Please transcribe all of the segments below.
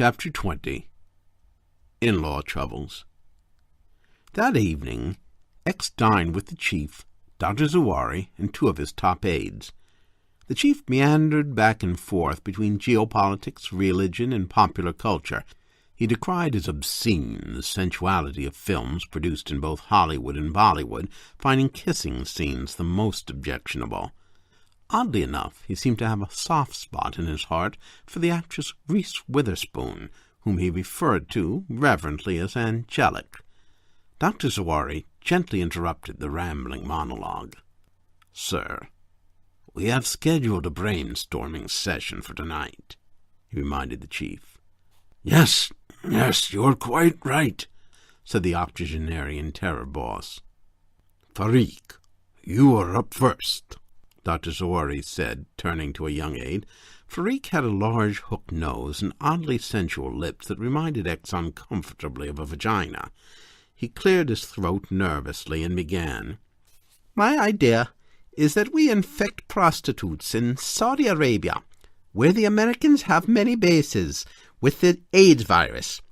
Chapter 20. In-Law Troubles. That evening, X dined with the chief, Dr. Zawari, and two of his top aides. The chief meandered back and forth between geopolitics, religion, and popular culture. He decried as obscene the sensuality of films produced in both Hollywood and Bollywood, finding kissing scenes the most objectionable. Oddly enough, he seemed to have a soft spot in his heart for the actress Reese Witherspoon, whom he referred to reverently as angelic. Dr. Zawari gently interrupted the rambling monologue. "Sir, we have scheduled a brainstorming session for tonight," he reminded the chief. Yes, you're quite right," said the octogenarian terror boss. "Farik, you are up first," Dr. Zawari said, turning to a young aide. Farik had a large hooked nose and oddly sensual lips that reminded X uncomfortably of a vagina. He cleared his throat nervously and began. "My idea is that we infect prostitutes in Saudi Arabia, where the Americans have many bases, with the AIDS virus.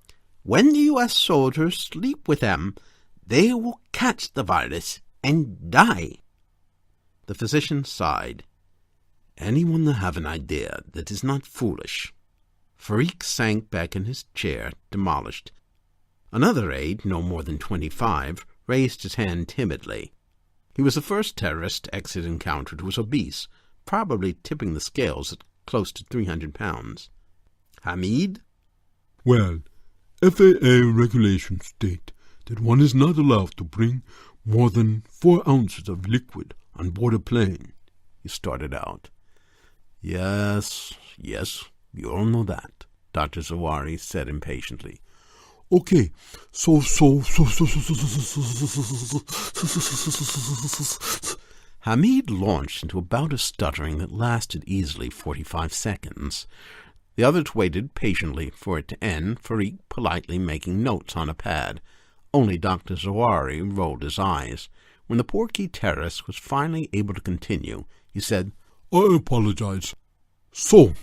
When the U.S. soldiers sleep with them, they will catch the virus and die." The physician sighed. "Anyone that have an idea that is not foolish." Farik sank back in his chair, demolished. Another aide, no more than 25, raised his hand timidly. He was the first terrorist X had encountered who was obese, probably tipping the scales at close to 300 pounds. "Hamid?" "Well, FAA regulations state that one is not allowed to bring more than 4 ounces of liquid on board a plane," he started out. Yes, you all know that," Dr. Zawari said impatiently. "Okay, so. Hamid launched into a bout of stuttering that lasted easily 45 seconds. The others waited patiently for it to end, Farik politely making notes on a pad. Only Dr. Zawari rolled his eyes. When the porky terrorist was finally able to continue, he said, "I apologize. So,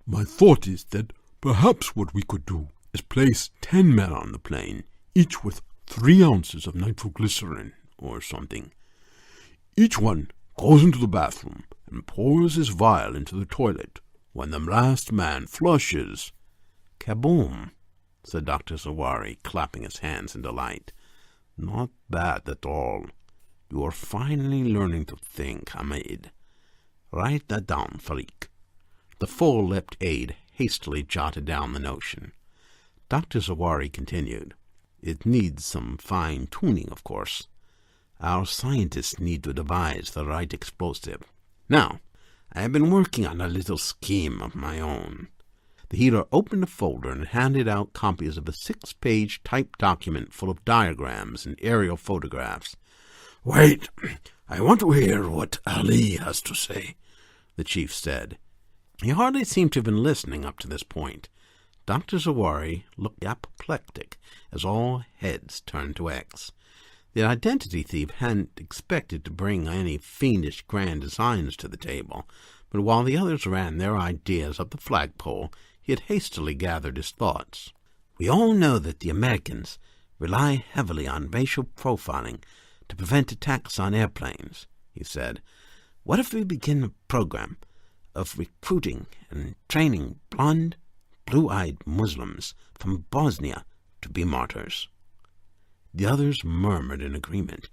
my thought is that perhaps what we could do is place 10 men on the plane, each with 3 ounces of nitroglycerin or something. Each one goes into the bathroom and pours his vial into the toilet. When the last man flushes—" "Kaboom," said Dr. Zawari, clapping his hands in delight. "Not bad at all. You are finally learning to think, Hamid. Write that down, Farik." The full-lipped aide hastily jotted down the notion. Dr. Zawari continued. "It needs some fine-tuning, of course. Our scientists need to devise the right explosive. Now, I have been working on a little scheme of my own." The healer opened a folder and handed out copies of a 6-page typed document full of diagrams and aerial photographs. "Wait, I want to hear what Ali has to say," the chief said. He hardly seemed to have been listening up to this point. Dr. Zawari looked apoplectic as all heads turned to X. The identity thief hadn't expected to bring any fiendish grand designs to the table, but while the others ran their ideas up the flagpole, he had hastily gathered his thoughts. "We all know that the Americans rely heavily on racial profiling to prevent attacks on airplanes," he said. "What if we begin a program of recruiting and training blonde, blue-eyed Muslims from Bosnia to be martyrs?" The others murmured in agreement.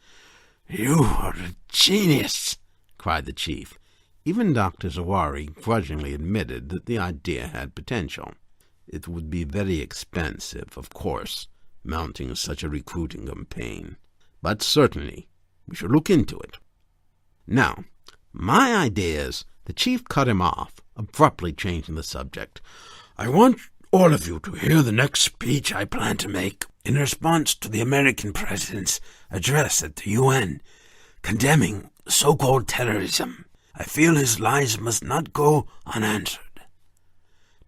"You are a genius," cried the chief. Even Dr. Zawari grudgingly admitted that the idea had potential. "It would be very expensive, of course, mounting such a recruiting campaign, but certainly we should look into it. Now, my idea is—" The chief cut him off, abruptly changing the subject. "I want all of you to hear the next speech I plan to make in response to the American president's address at the UN, condemning so-called terrorism. I feel his lies must not go unanswered."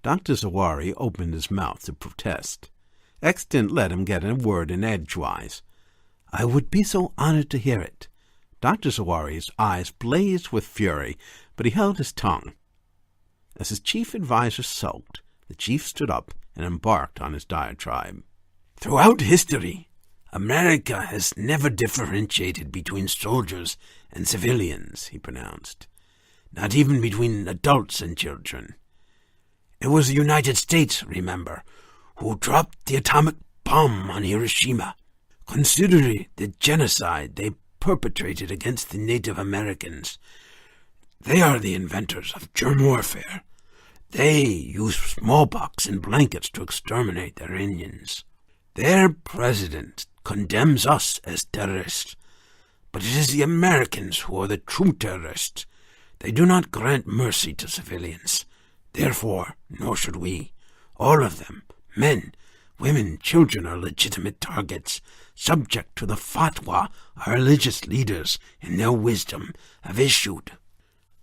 Dr. Zawari opened his mouth to protest. X didn't let him get a word in edgewise. "I would be so honored to hear it." Dr. Zawari's eyes blazed with fury, but he held his tongue. As his chief advisor sulked, the chief stood up and embarked on his diatribe. Throughout history, America has never differentiated between soldiers and civilians, he pronounced. Not even between adults and children. It was the United States, remember, who dropped the atomic bomb on Hiroshima. Consider the genocide they perpetrated against the Native Americans. They are the inventors of germ warfare. They used smallpox and blankets to exterminate their Indians. Their president condemns us as terrorists, but it is the Americans who are the true terrorists. They do not grant mercy to civilians. Therefore, nor should we. All of them, men, women, children, are legitimate targets, subject to the fatwa our religious leaders, in their wisdom, have issued.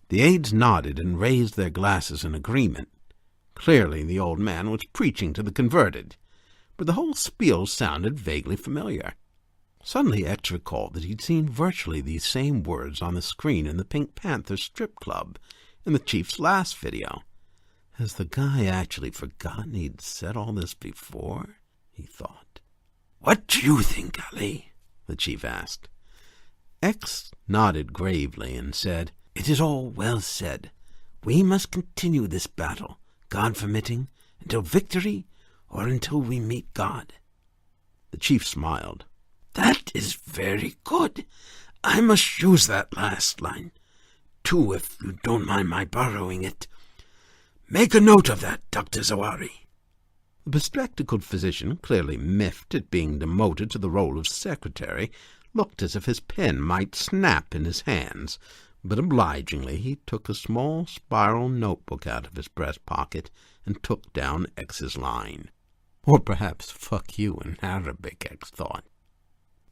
The aides nodded and raised their glasses in agreement. Clearly the old man was preaching to the converted, but the whole spiel sounded vaguely familiar. Suddenly X recalled that he'd seen virtually these same words on the screen in the Pink Panther strip club in the chief's last video. Has the guy actually forgotten he'd said all this before? He thought. What do you think, Ali? The chief asked. X nodded gravely and said, It is all well said. We must continue this battle, God permitting, until victory or until we meet God. The chief smiled. That is very good. I must use that last line, too, if you don't mind my borrowing it. Make a note of that, Dr. Zawari. The bespectacled physician, clearly miffed at being demoted to the role of secretary, looked as if his pen might snap in his hands, but obligingly he took a small spiral notebook out of his breast pocket and took down X's line. Or perhaps fuck you in Arabic, X thought.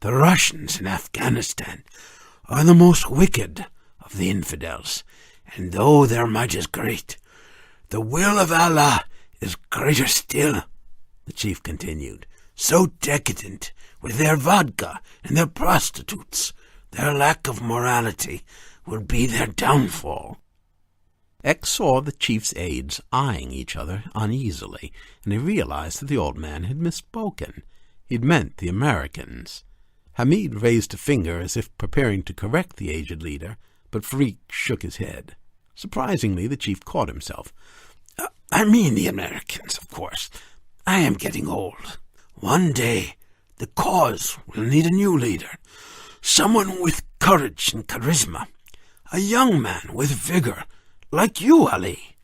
The Russians in Afghanistan are the most wicked of the infidels, and though their might is great, the will of Allah is greater still, the chief continued. So decadent with their vodka and their prostitutes, their lack of morality will be their downfall. X saw the chief's aides eyeing each other uneasily, and he realized that the old man had misspoken. He'd meant the Americans. Hamid raised a finger as if preparing to correct the aged leader, but Farik shook his head. Surprisingly, the chief caught himself. I mean the Americans, of course. I am getting old. One day, the cause will need a new leader, someone with courage and charisma, a young man with vigor, like you, Ali.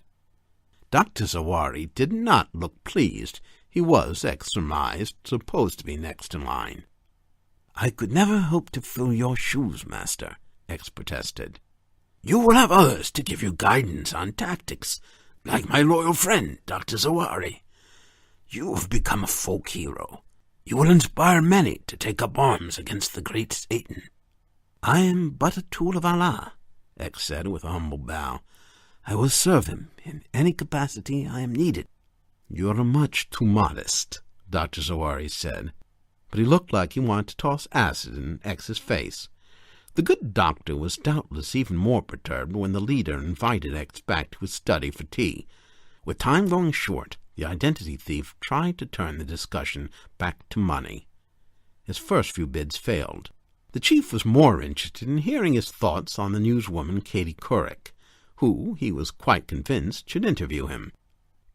Dr. Zawari did not look pleased. He was, X surmised, supposed to be next in line. I could never hope to fill your shoes, Master, X protested. You will have others to give you guidance on tactics, like my loyal friend, Dr. Zawari. You have become a folk hero. You will inspire many to take up arms against the great Satan. I am but a tool of Allah, X said with a humble bow. I will serve him in any capacity I am needed. You are much too modest, Dr. Zawari said, but he looked like he wanted to toss acid in X's face. The good doctor was doubtless even more perturbed when the leader invited X back to his study for tea. With time growing short, the identity thief tried to turn the discussion back to money. His first few bids failed. The chief was more interested in hearing his thoughts on the newswoman Katie Couric, who, he was quite convinced, should interview him.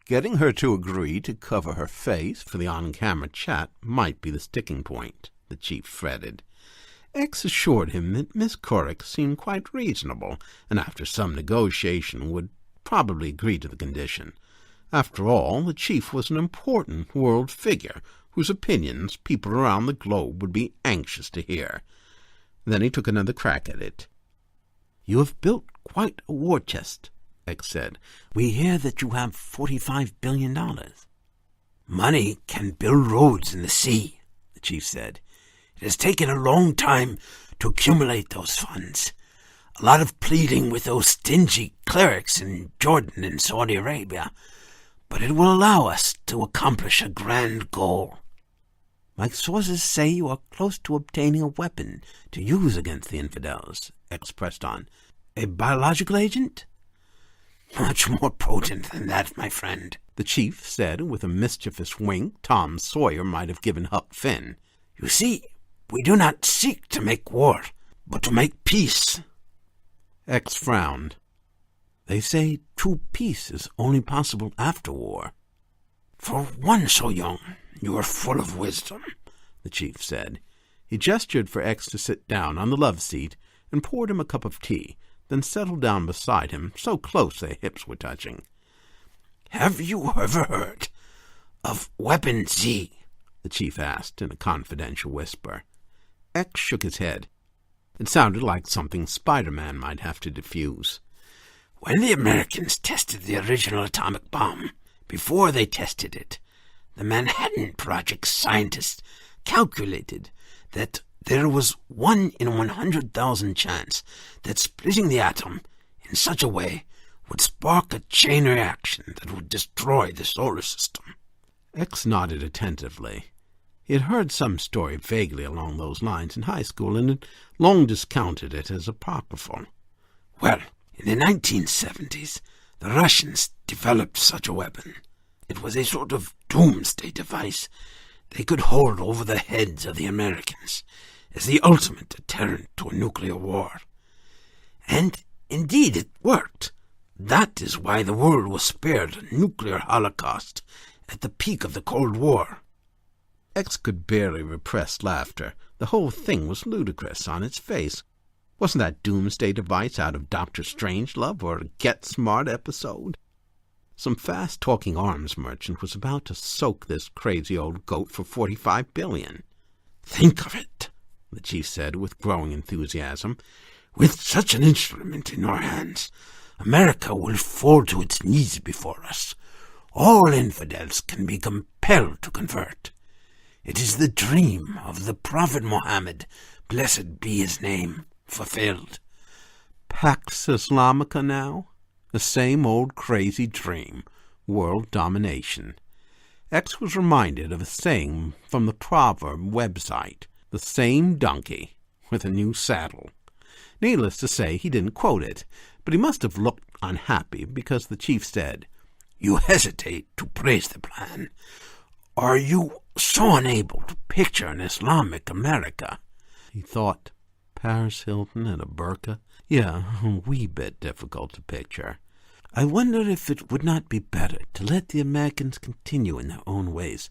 Getting her to agree to cover her face for the on-camera chat might be the sticking point, the chief fretted. X assured him that Miss Couric seemed quite reasonable, and after some negotiation would probably agree to the condition. After all, the chief was an important world figure, whose opinions people around the globe would be anxious to hear. Then he took another crack at it. You have built quite a war chest, X said. We hear that you have $45 billion. Money can build roads in the sea, the chief said. It has taken a long time to accumulate those funds. A lot of pleading with those stingy clerics in Jordan and Saudi Arabia. But it will allow us to accomplish a grand goal. My sources say you are close to obtaining a weapon to use against the infidels, X pressed on. A biological agent? Much more potent than that, my friend. The chief said with a mischievous wink Tom Sawyer might have given Huck Finn. "You see, we do not seek to make war, but to make peace." X frowned. "They say true peace is only possible after war." "For one so young, you are full of wisdom," the chief said. He gestured for X to sit down on the love seat and poured him a cup of tea, then settled down beside him, so close their hips were touching. "Have you ever heard of Weapon Z?" the chief asked in a confidential whisper. X shook his head. It sounded like something Spider-Man might have to defuse. "When the Americans tested the original atomic bomb, before they tested it, the Manhattan Project scientists calculated that there was 1 in 100,000 chance that splitting the atom in such a way would spark a chain reaction that would destroy the solar system." X nodded attentively. He had heard some story vaguely along those lines in high school and had long discounted it as apocryphal. "Well, in the 1970s, the Russians developed such a weapon. It was a sort of doomsday device they could hold over the heads of the Americans as the ultimate deterrent to a nuclear war. And indeed it worked. That is why the world was spared a nuclear holocaust at the peak of the Cold War." X could barely repress laughter. The whole thing was ludicrous on its face. Wasn't that doomsday device out of Dr. Strangelove or a Get Smart episode? Some fast-talking arms merchant was about to soak this crazy old goat for $45 billion. "Think of it," the chief said with growing enthusiasm. "With such an instrument in our hands, America will fall to its knees before us. All infidels can be compelled to convert. It is the dream of the Prophet Muhammad, blessed be his name, fulfilled." Pax Islamica now? The same old crazy dream, world domination. X was reminded of a saying from the Proverb website, "The same donkey with a new saddle." Needless to say, he didn't quote it, but he must have looked unhappy because the chief said, "You hesitate to praise the plan. Are you so unable to picture an Islamic America?" He thought, Paris Hilton in a burqa? Yeah, a wee bit difficult to picture. "I wonder if it would not be better to let the Americans continue in their own ways,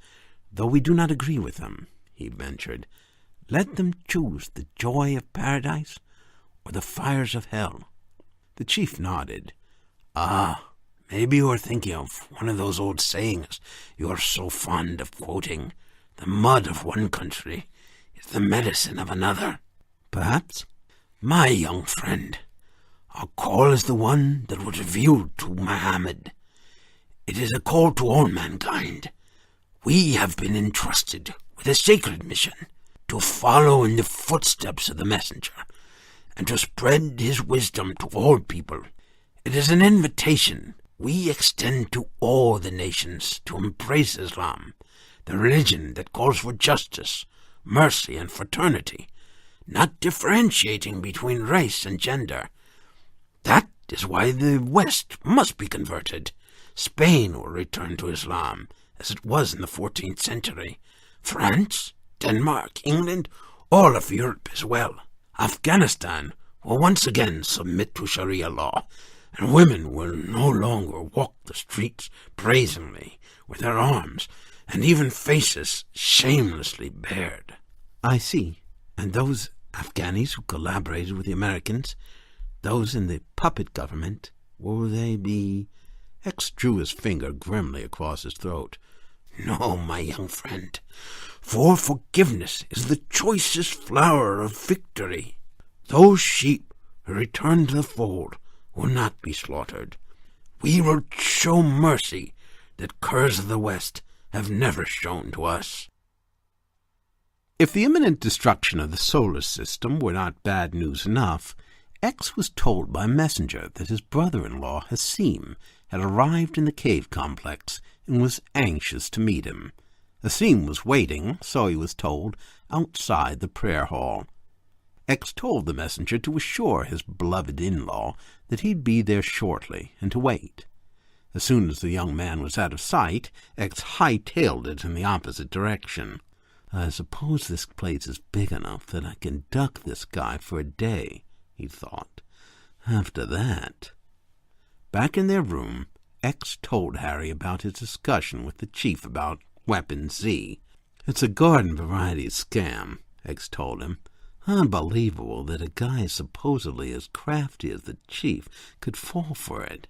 though we do not agree with them," he ventured. "Let them choose the joy of paradise or the fires of hell." The chief nodded. "Ah, maybe you are thinking of one of those old sayings you are so fond of quoting. The mud of one country is the medicine of another." "Perhaps." "My young friend, our call is the one that was revealed to Muhammad. It is a call to all mankind. We have been entrusted with a sacred mission to follow in the footsteps of the messenger and to spread his wisdom to all people. It is an invitation we extend to all the nations to embrace Islam, the religion that calls for justice, mercy, and fraternity, not differentiating between race and gender. That is why the West must be converted. Spain will return to Islam, as it was in the 14th century. France, Denmark, England, all of Europe as well. Afghanistan will once again submit to Sharia law, and women will no longer walk the streets brazenly with their arms and even faces shamelessly bared." "I see. And those Afghanis who collaborated with the Americans, those in the puppet government, will they be—" X drew his finger grimly across his throat. "No, my young friend, for forgiveness is the choicest flower of victory. Those sheep who return to the fold will not be slaughtered. We will show mercy that curs of the West have never shown to us." If the imminent destruction of the solar system were not bad news enough, X was told by messenger that his brother-in-law, Hassim, had arrived in the cave complex and was anxious to meet him. Hassim was waiting, so he was told, outside the prayer hall. X told the messenger to assure his beloved in-law that he'd be there shortly and to wait. As soon as the young man was out of sight, X hightailed it in the opposite direction. I suppose this place is big enough that I can duck this guy for a day, he thought. After that... Back in their room, X told Harry about his discussion with the chief about Weapon Z. It's a garden variety scam, X told him. Unbelievable that a guy supposedly as crafty as the chief could fall for it.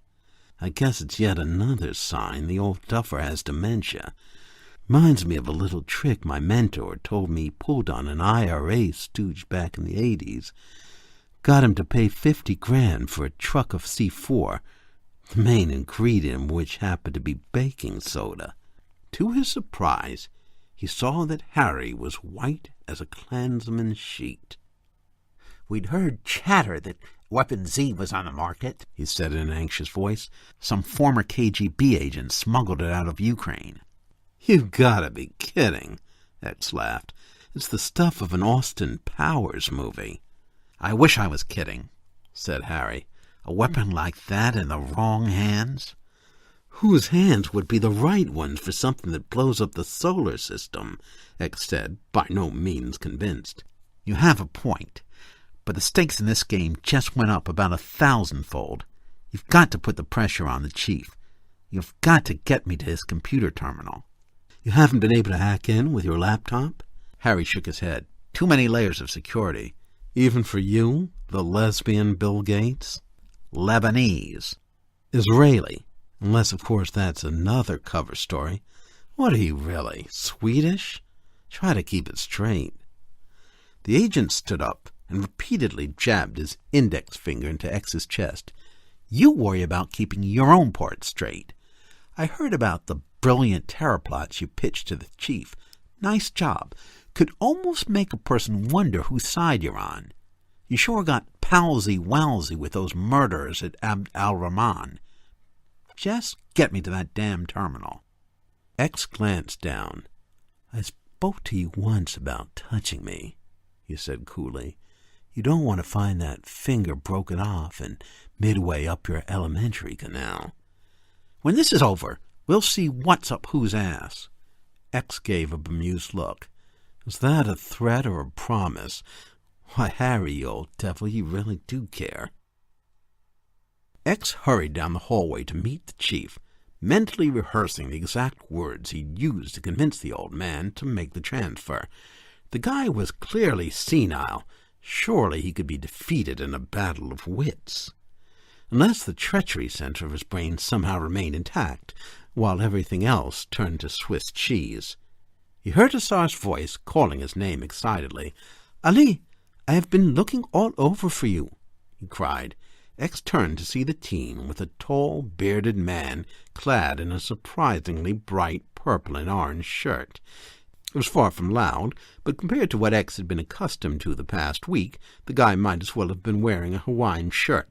I guess it's yet another sign the old duffer has dementia. Reminds me of a little trick my mentor told me he pulled on an IRA stooge back in the 80s. Got him to pay $50,000 for a truck of C4, the main ingredient of which happened to be baking soda. To his surprise, he saw that Harry was white as a clansman's sheet. "We'd heard chatter that Weapon Z was on the market," he said in an anxious voice. "Some former KGB agent smuggled it out of Ukraine." "You've got to be kidding," X laughed. "It's the stuff of an Austin Powers movie." "I wish I was kidding," said Harry. "A weapon like that in the wrong hands?" "Whose hands would be the right ones for something that blows up the solar system?" X said, by no means convinced. "You have a point, but the stakes in this game just went up about 1,000-fold. You've got to put the pressure on the chief. You've got to get me to his computer terminal." "You haven't been able to hack in with your laptop?" Harry shook his head. "Too many layers of security." "Even for you, the lesbian Bill Gates?" "Lebanese." "Israeli. Unless, of course, that's another cover story. What are you really, Swedish? Try to keep it straight." The agent stood up and repeatedly jabbed his index finger into X's chest. "You worry about keeping your own part straight. I heard about the brilliant terror plots you pitched to the chief. Nice job. Could almost make a person wonder whose side you're on. You sure got palsy-walsy with those murderers at Abd al-Rahman. Just get me to that damn terminal." X glanced down. "I spoke to you once about touching me," he said coolly. "You don't want to find that finger broken off and midway up your elementary canal." "When this is over, we'll see what's up whose ass." X gave a bemused look. "Is that a threat or a promise? Why, Harry, you old devil, you really do care." X hurried down the hallway to meet the chief, mentally rehearsing the exact words he'd used to convince the old man to make the transfer. The guy was clearly senile. Surely he could be defeated in a battle of wits. Unless the treachery center of his brain somehow remained intact, while everything else turned to Swiss cheese. He heard Asar's voice calling his name excitedly. "Ali, I have been looking all over for you," he cried. X turned to see the team with a tall, bearded man clad in a surprisingly bright purple and orange shirt. It was far from loud, but compared to what X had been accustomed to the past week, the guy might as well have been wearing a Hawaiian shirt.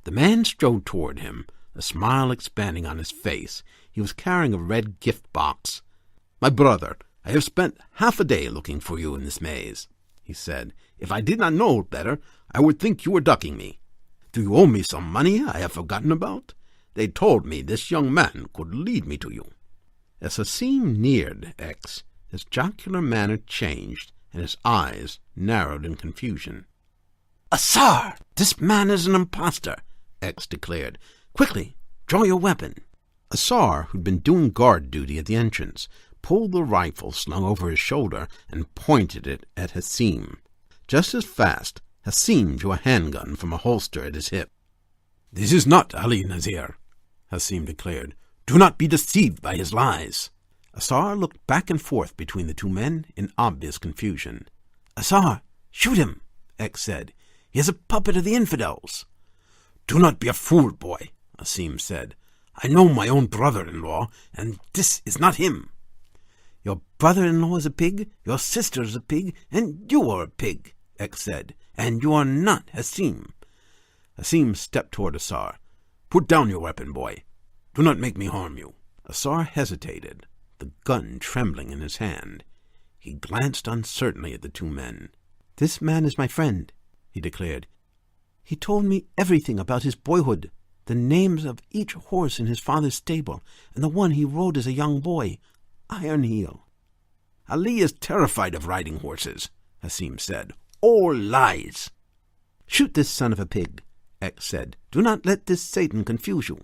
The man strode toward him, a smile expanding on his face. He was carrying a red gift box. "My brother, I have spent half a day looking for you in this maze," he said. "If I did not know better, I would think you were ducking me. Do you owe me some money I have forgotten about? They told me this young man could lead me to you." As Hassim neared X, his jocular manner changed, and his eyes narrowed in confusion. "Asar, this man is an impostor," X declared. "Quickly, draw your weapon." Asar, who'd been doing guard duty at the entrance, pulled the rifle slung over his shoulder and pointed it at Hassim. Just as fast, Hassim drew a handgun from a holster at his hip. "This is not Ali Nazir," Hassim declared. "Do not be deceived by his lies." Asar looked back and forth between the two men in obvious confusion. "Asar, shoot him," X said. "He is a puppet of the infidels." "Do not be a fool, boy," Hassim said. "I know my own brother-in-law, and this is not him." "Your brother-in-law is a pig, your sister is a pig, and you are a pig," X said. "And you are not Hassim." Hassim stepped toward Asar. "Put down your weapon, boy. Do not make me harm you." Asar hesitated, the gun trembling in his hand. He glanced uncertainly at the two men. "This man is my friend," he declared. "He told me everything about his boyhood. the names of each horse in his father's stable, and the one he rode as a young boy, Iron Heel." "Ali is terrified of riding horses," Hasim said. "All lies." "Shoot this son of a pig," X said. "Do not let this Satan confuse you."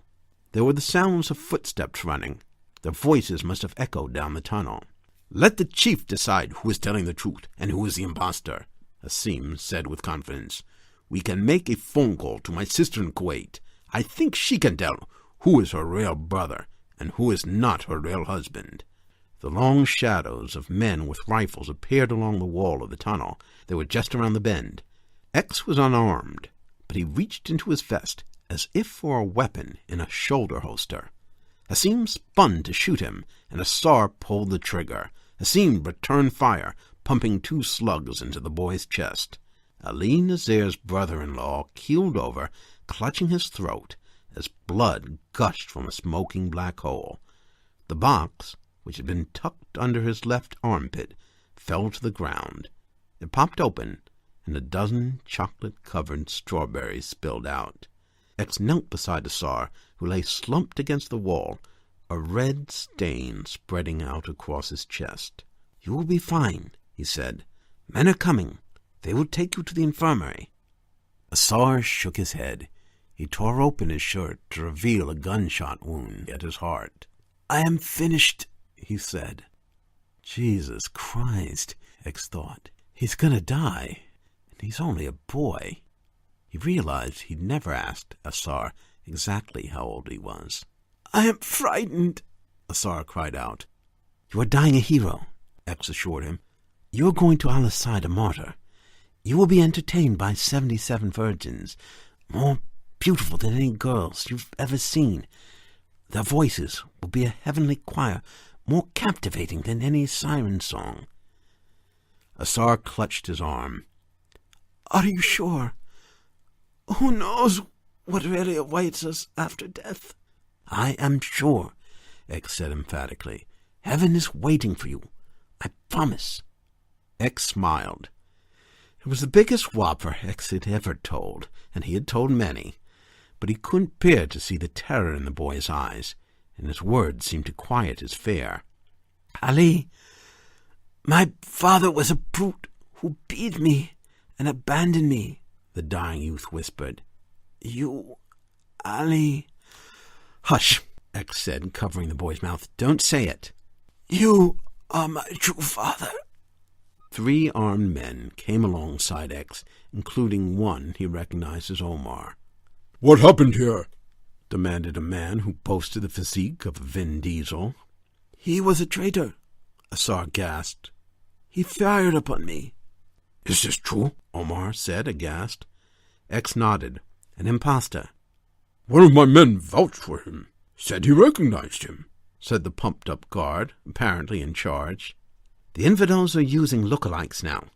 There were the sounds of footsteps running. Their voices must have echoed down the tunnel. "Let the chief decide who is telling the truth and who is the impostor," Hasim said with confidence. "We can make a phone call to my sister in Kuwait. I think she can tell who is her real brother and who is not her real husband." The long shadows of men with rifles appeared along the wall of the tunnel. They were just around the bend. X was unarmed, but he reached into his vest as if for a weapon in a shoulder holster. Hasim spun to shoot him, and Asar pulled the trigger. Hasim returned fire, pumping 2 slugs into the boy's chest. Ali Nazir's brother-in-law keeled over, clutching his throat, as blood gushed from a smoking black hole. The box, which had been tucked under his left armpit, fell to the ground. It popped open, and a dozen chocolate-covered strawberries spilled out. X knelt beside Asar, who lay slumped against the wall, a red stain spreading out across his chest. "You will be fine," he said. "Men are coming. They will take you to the infirmary." Asar shook his head. He tore open his shirt to reveal a gunshot wound at his heart. "I am finished," he said. Jesus Christ, X thought. He's gonna die, and he's only a boy. He realized he'd never asked Asar exactly how old he was. "I am frightened," Asar cried out. "You are dying a hero," X assured him. "You are going to Al-Asad a martyr. You will be entertained by 77 virgins, more beautiful than any girls you've ever seen. Their voices will be a heavenly choir, more captivating than any siren song." Asar clutched his arm. "Are you sure? Who knows what really awaits us after death?" "I am sure," X said emphatically. "Heaven is waiting for you. I promise." X smiled. It was the biggest whopper X had ever told, and he had told many, but he couldn't bear to see the terror in the boy's eyes, and his words seemed to quiet his fear. "Ali, my father was a brute who beat me and abandoned me," the dying youth whispered. "You, Ali—" "Hush," X said, covering the boy's mouth. "Don't say it." "You are my true father." 3 armed men came alongside X, including one he recognized as Omar. What happened here? Demanded a man who boasted the physique of Vin Diesel. "He was a traitor," Asar gasped. "He fired upon me." "Is this true?" Omar said, aghast. X nodded. "An imposter." "One of my men vouched for him. Said he recognized him," said the pumped-up guard, apparently in charge. "The infidels are using lookalikes now,"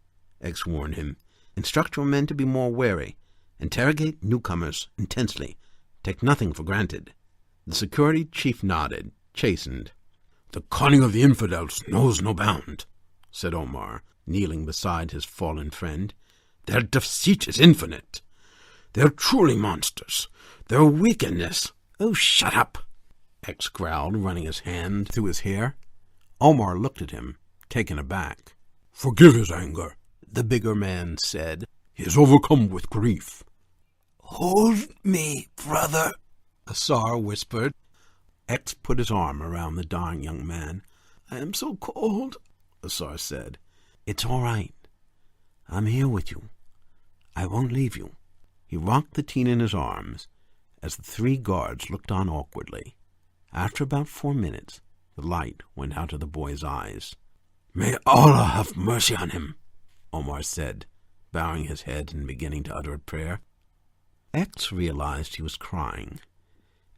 X warned him. "Instruct your men to be more wary. Interrogate newcomers intensely. Take nothing for granted." The security chief nodded, chastened. "The cunning of the infidels knows no bound," said Omar, kneeling beside his fallen friend. "Their deceit is infinite. They're truly monsters. Their wickedness—" "Oh, shut up!" X growled, running his hand through his hair. Omar looked at him, taken aback. "Forgive his anger," the bigger man said. "He is overcome with grief." "Hold me, brother," Asar whispered. X put his arm around the dying young man. "I am so cold," Asar said. "It's all right. I'm here with you. I won't leave you." He rocked the teen in his arms as the 3 guards looked on awkwardly. After about 4 minutes, the light went out of the boy's eyes. "May Allah have mercy on him," Omar said, bowing his head and beginning to utter a prayer. X realized he was crying.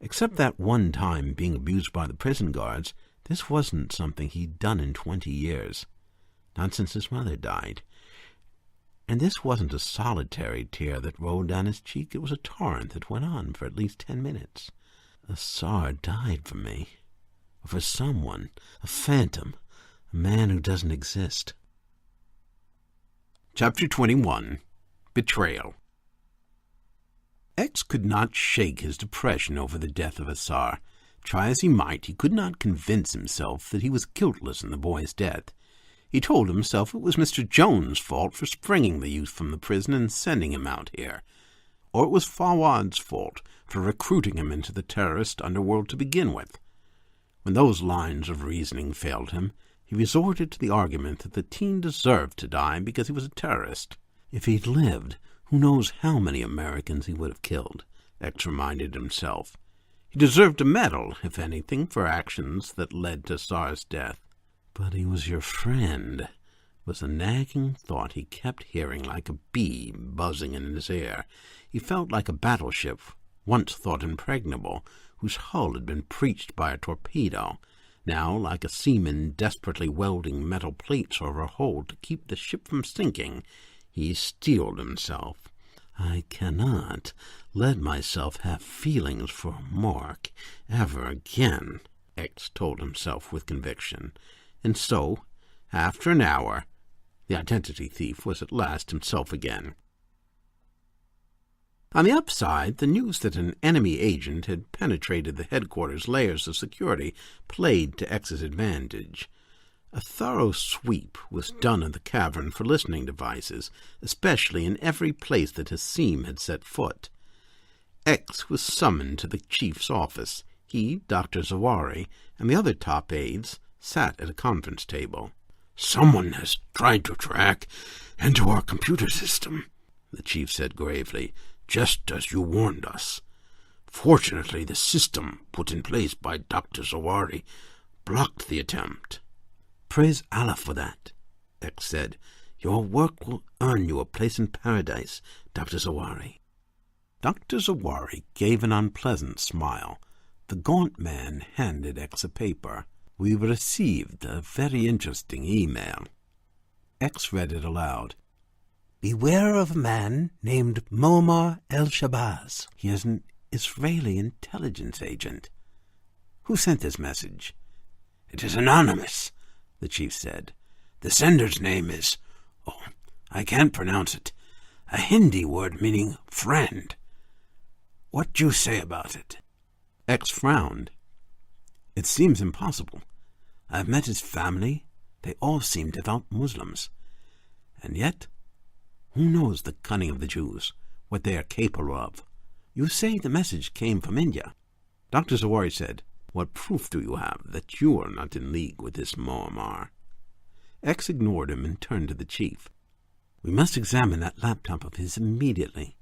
Except that one time being abused by the prison guards, this wasn't something he'd done in 20 years. Not since his mother died. And this wasn't a solitary tear that rolled down his cheek. It was a torrent that went on for at least 10 minutes. Asar died for me. For someone. A phantom. A man who doesn't exist. Chapter 21. Betrayal. X could not shake his depression over the death of Assar. Try as he might, he could not convince himself that he was guiltless in the boy's death. He told himself it was Mr. Jones' fault for springing the youth from the prison and sending him out here, or it was Fawad's fault for recruiting him into the terrorist underworld to begin with. When those lines of reasoning failed him, he resorted to the argument that the teen deserved to die because he was a terrorist. If he'd lived, who knows how many Americans he would have killed, X reminded himself. He deserved a medal, if anything, for actions that led to Assar's death. But he was your friend, was a nagging thought he kept hearing like a bee buzzing in his ear. He felt like a battleship, once thought impregnable, whose hull had been breached by a torpedo, now like a seaman desperately welding metal plates over a hole to keep the ship from sinking. He steeled himself. I cannot let myself have feelings for Mark ever again, X told himself with conviction. And so, after an hour, the identity thief was at last himself again. On the upside, the news that an enemy agent had penetrated the headquarters layers of security played to X's advantage. A thorough sweep was done of the cavern for listening devices, especially in every place that Hassim had set foot. X was summoned to the chief's office. He, Dr. Zawari, and the other top aides sat at a conference table. "Someone has tried to track into our computer system," the chief said gravely, "just as you warned us. Fortunately, the system put in place by Dr. Zawari blocked the attempt." "Praise Allah for that," X said. "Your work will earn you a place in paradise, Dr. Zawari." Dr. Zawari gave an unpleasant smile. The gaunt man handed X a paper. "We've received a very interesting email." X read it aloud. "Beware of a man named Muammar el-Shabazz. He is an Israeli intelligence agent." "Who sent this message?" "It is anonymous," the chief said. "The sender's name is, I can't pronounce it, a Hindi word meaning friend. What do you say about it?" X frowned. "It seems impossible. I've met his family. They all seem devout Muslims. And yet, who knows the cunning of the Jews, what they are capable of? You say the message came from India." Dr. Zawari said, "What proof do you have that you are not in league with this Muammar?" X ignored him and turned to the chief. "We must examine that laptop of his immediately.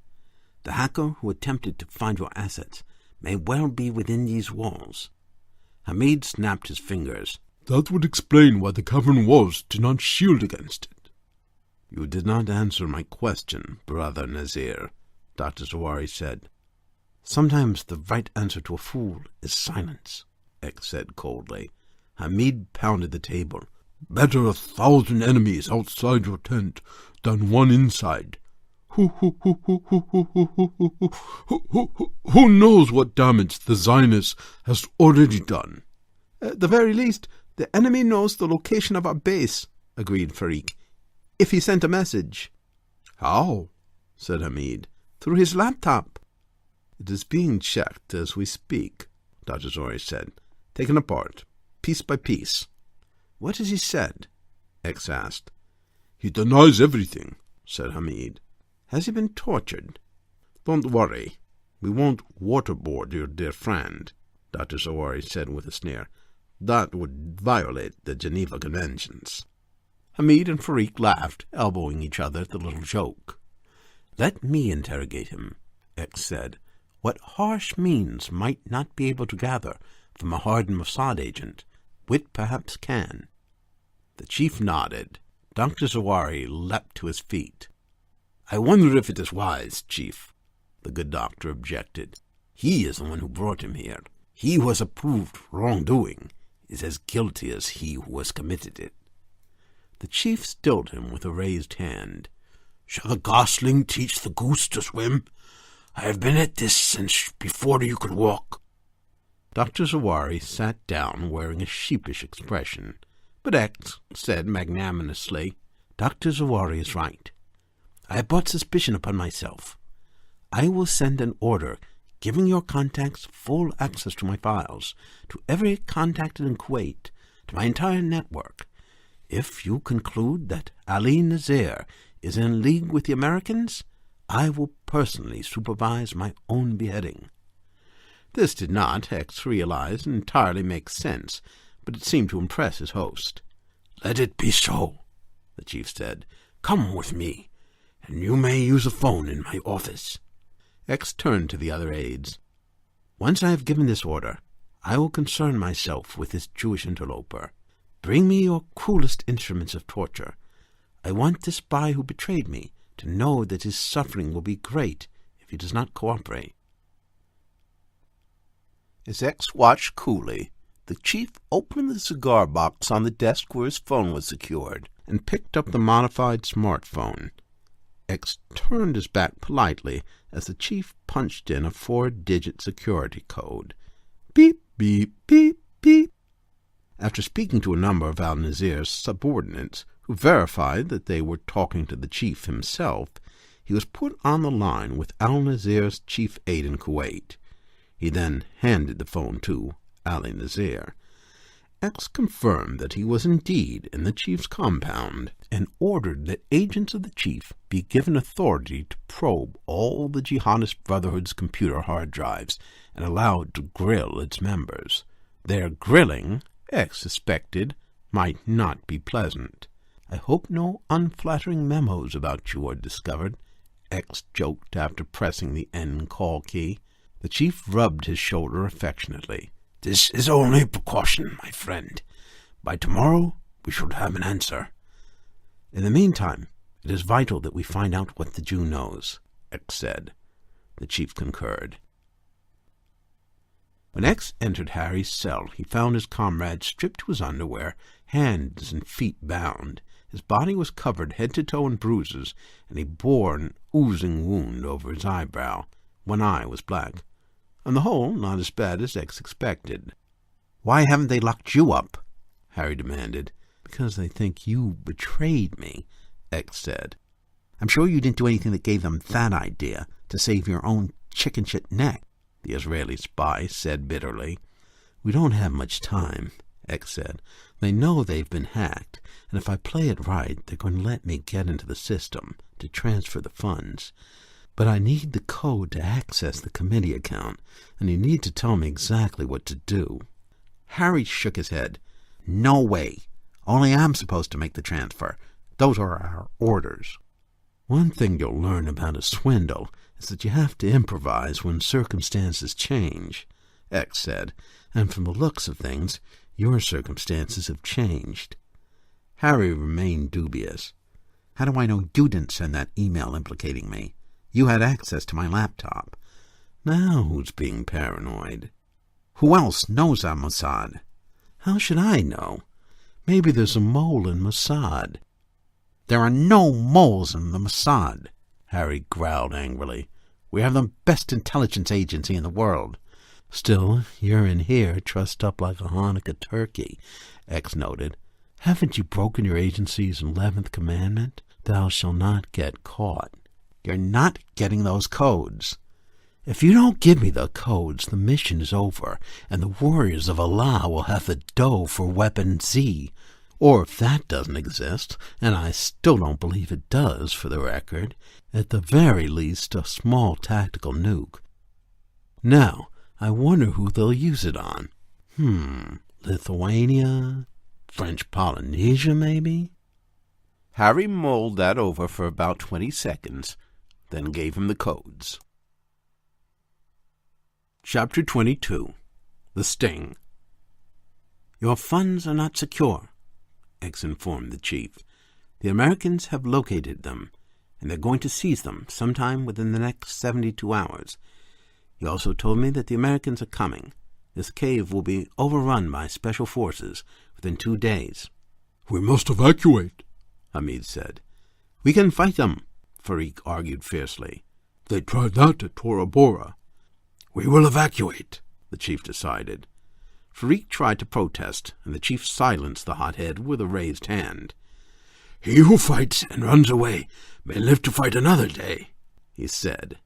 The hacker who attempted to find your assets may well be within these walls." Hamid snapped his fingers. "That would explain why the cavern walls did not shield against it." "You did not answer my question, Brother Nazir," Dr. Zawari said. "Sometimes the right answer to a fool is silence," X said coldly. Hamid pounded the table. "Better 1,000 enemies outside your tent than one inside. Who knows what damage the Zionist has already done?" "At the very least, the enemy knows the location of our base," agreed Farik, "if he sent a message." "How?" said Hamid. "Through his laptop." "It is being checked as we speak," Dr. Zawari said. "Taken apart, piece by piece." "What has he said?" X asked. "He denies everything," said Hamid. "Has he been tortured?" "Don't worry. We won't waterboard your dear friend," Dr. Zawari said with a sneer. "That would violate the Geneva Conventions." Hamid and Farik laughed, elbowing each other at the little joke. "Let me interrogate him," X said. "What harsh means might not be able to gather from a hardened Mossad agent, wit perhaps can." The chief nodded. Dr. Zawari leapt to his feet. "I wonder if it is wise, Chief," the good doctor objected. "He is the one who brought him here. He who has approved wrongdoing is as guilty as he who has committed it." The chief stilled him with a raised hand. "Shall the gosling teach the goose to swim? I have been at this since before you could walk." Dr. Zawari sat down wearing a sheepish expression, but X said magnanimously, "Dr. Zawari is right. I have brought suspicion upon myself. I will send an order giving your contacts full access to my files, to every contacted in Kuwait, to my entire network. If you conclude that Ali Nazir is in league with the Americans, I will personally supervise my own beheading." This did not, X realized, entirely make sense, but it seemed to impress his host. "Let it be so," the chief said. "Come with me, and you may use a phone in my office." X turned to the other aides. "Once I have given this order, I will concern myself with this Jewish interloper. Bring me your cruelest instruments of torture. I want this spy who betrayed me to know that his suffering will be great if he does not cooperate." As X watched coolly, the chief opened the cigar box on the desk where his phone was secured and picked up the modified smartphone. X turned his back politely as the chief punched in a 4-digit security code. Beep, beep, beep, beep. After speaking to a number of al-Nazir's subordinates, who verified that they were talking to the chief himself, he was put on the line with al-Nazir's chief aide in Kuwait. He then handed the phone to Ali Nazir. X confirmed that he was indeed in the chief's compound and ordered that agents of the chief be given authority to probe all the Jihadist Brotherhood's computer hard drives and allowed to grill its members. Their grilling, X suspected, might not be pleasant. "I hope no unflattering memos about you are discovered," X joked after pressing the end call key. The chief rubbed his shoulder affectionately. "This is only a precaution, my friend. By tomorrow we should have an answer." "In the meantime, it is vital that we find out what the Jew knows," X said. The chief concurred. When X entered Harry's cell, he found his comrade stripped to his underwear, hands and feet bound. His body was covered head to toe in bruises, and he bore an oozing wound over his eyebrow. One eye was black. On the whole, not as bad as X expected. "Why haven't they locked you up?" Harry demanded. "Because they think you betrayed me," X said. "I'm sure you didn't do anything that gave them that idea to save your own chicken-shit neck," the Israeli spy said bitterly. "We don't have much time," X said. "They know they've been hacked, and if I play it right, they're going to let me get into the system to transfer the funds. But I need the code to access the committee account, and you need to tell me exactly what to do." Harry shook his head. "No way. Only I'm supposed to make the transfer. Those are our orders." "One thing you'll learn about a swindle is that you have to improvise when circumstances change," X said, "and from the looks of things, your circumstances have changed." Harry remained dubious. "How do I know you didn't send that email implicating me? You had access to my laptop." "Now who's being paranoid?" "Who else knows I'm Mossad?" "How should I know? Maybe there's a mole in Mossad." "There are no moles in the Mossad," Harry growled angrily. "We have the best intelligence agency in the world." "Still, you're in here trussed up like a Hanukkah turkey," X noted. "Haven't you broken your agency's 11th commandment? Thou shalt not get caught." "You're not getting those codes." "If you don't give me the codes, the mission is over, and the warriors of Allah will have the dough for Weapon Z. Or if that doesn't exist, and I still don't believe it does, for the record, at the very least a small tactical nuke. Now, I wonder who they'll use it on. Lithuania? French Polynesia, maybe?" Harry mulled that over for about 20 seconds, then gave him the codes. Chapter 22. The Sting. "Your funds are not secure," X informed the chief. "The Americans have located them, and they're going to seize them sometime within the next 72 hours. He also told me that the Americans are coming. This cave will be overrun by special forces within 2 days." "We must evacuate," Hamid said. "We can fight them," Farik argued fiercely. "They tried that at Tora Bora." "We will evacuate," the chief decided. Farik tried to protest, and the chief silenced the hothead with a raised hand. "He who fights and runs away may live to fight another day," he said.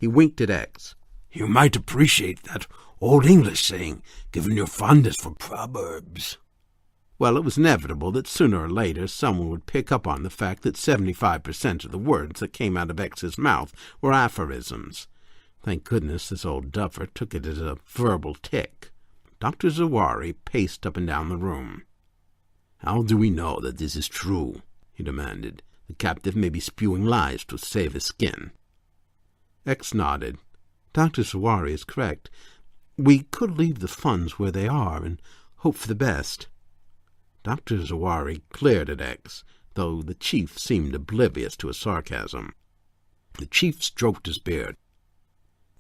He winked at X. "You might appreciate that old English saying, given your fondness for proverbs." Well, it was inevitable that sooner or later someone would pick up on the fact that 75% of the words that came out of X's mouth were aphorisms. Thank goodness this old duffer took it as a verbal tick. Dr. Zawari paced up and down the room. "How do we know that this is true?" he demanded. "The captive may be spewing lies to save his skin." X nodded. Dr. Zawari is correct. We could leave the funds where they are and hope for the best. Dr. Zawari glared at X, though the chief seemed oblivious to his sarcasm. The chief stroked his beard.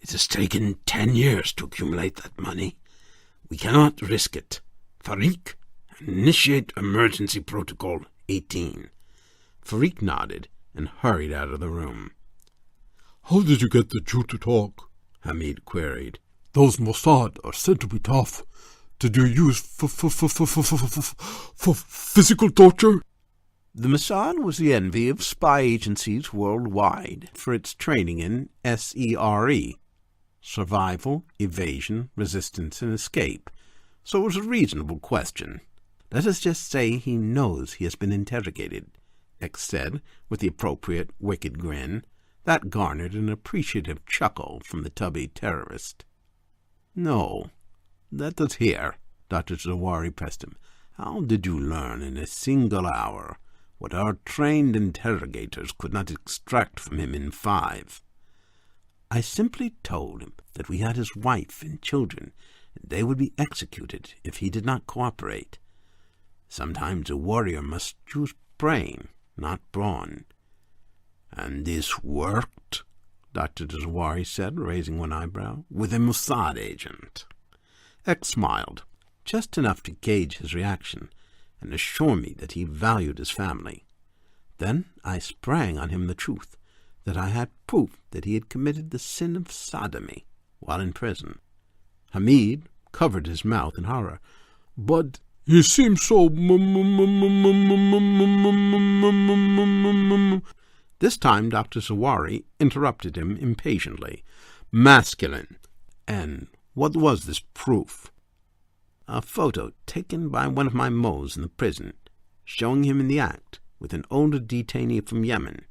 "It has taken 10 years to accumulate that money. We cannot risk it. Farik, initiate emergency protocol 18. Farik nodded and hurried out of the room. "How did you get the Jew to talk?" Hamid queried. "Those Mossad are said to be tough. Did you use physical torture?" The Mossad was the envy of spy agencies worldwide for its training in SERE, survival, evasion, resistance, and escape, so it was a reasonable question. "Let us just say he knows he has been interrogated," X said, with the appropriate wicked grin. That garnered an appreciative chuckle from the tubby terrorist. "No, let us hear," Dr. Zawari pressed him. "How did you learn in a single hour what our trained interrogators could not extract from him in 5? "I simply told him that we had his wife and children, and they would be executed if he did not cooperate. Sometimes a warrior must use brain, not brawn." "And this worked?" Dr. Zawari said, raising one eyebrow. "With a Mossad agent?" X smiled, just enough to gauge his reaction and assure me that he valued his family. Then I sprang on him the truth, that I had proof that he had committed the sin of sodomy while in prison. Hamid covered his mouth in horror. "But he seems so..." This time Dr. Zawari interrupted him impatiently. "Masculine. And what was this proof?" "A photo taken by one of my moles in the prison, showing him in the act with an older detainee from Yemen,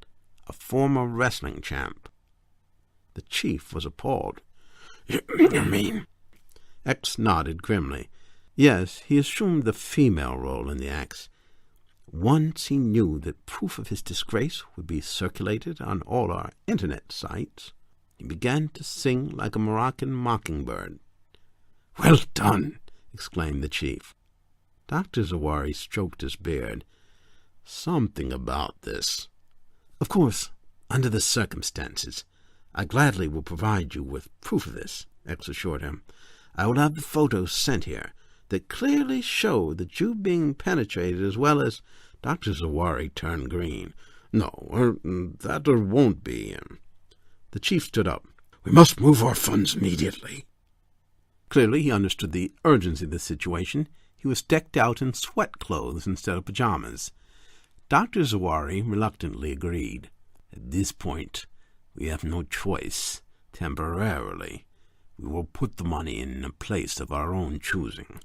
a former wrestling champ." The chief was appalled. "You mean?" X nodded grimly. Yes, he assumed the female role in the acts. Once he knew that proof of his disgrace would be circulated on all our internet sites, he began to sing like a Moroccan mockingbird. "Well done!" exclaimed the chief. Dr. Zawari stroked his beard. "Something about this. Of course, under the circumstances, I gladly will provide you with proof of this," X assured him. "I will have the photos sent here that clearly show the Jew being penetrated as well as..." Dr. Zawari turned green. "No, that there won't be." The chief stood up. "We must move our funds immediately." Clearly he understood the urgency of the situation. He was decked out in sweat clothes instead of pajamas. Dr. Zawari reluctantly agreed. "At this point, we have no choice. Temporarily, we will put the money in a place of our own choosing."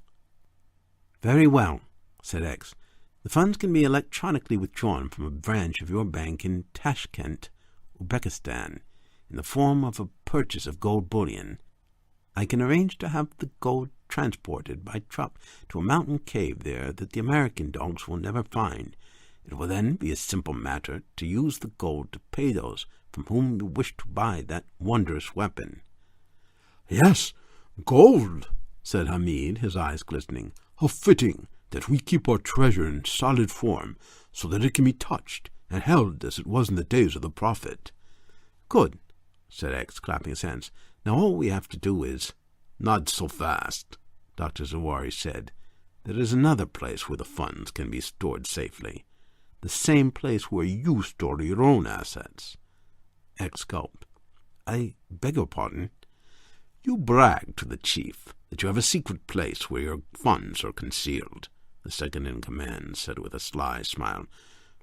"Very well," said X. "The funds can be electronically withdrawn from a branch of your bank in Tashkent, Uzbekistan, in the form of a purchase of gold bullion. I can arrange to have the gold transported by truck to a mountain cave there that the American dogs will never find. It will then be a simple matter to use the gold to pay those from whom you wish to buy that wondrous weapon." "Yes, gold," said Hamid, his eyes glistening. "How fitting that we keep our treasure in solid form, so that it can be touched and held as it was in the days of the Prophet." "Good," said X, clapping his hands. "Now all we have to do is..." "Not so fast," Dr. Zawari said. "There is another place where the funds can be stored safely. The same place where you store your own assets." X gulped. "I beg your pardon?" "You brag to the chief that you have a secret place where your funds are concealed," the second-in-command said with a sly smile.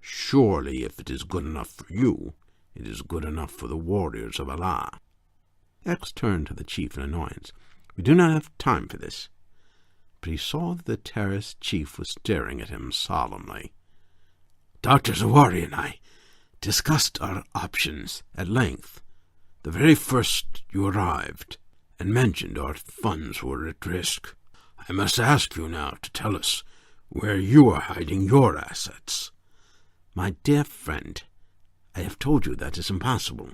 "Surely, if it is good enough for you, it is good enough for the warriors of Allah." X turned to the chief in annoyance. "We do not have time for this." But he saw that the terrorist chief was staring at him solemnly. "Dr. Zawari and I discussed our options at length the very first you arrived, and mentioned our funds were at risk. I must ask you now to tell us where you are hiding your assets." "My dear friend, I have told you that is impossible."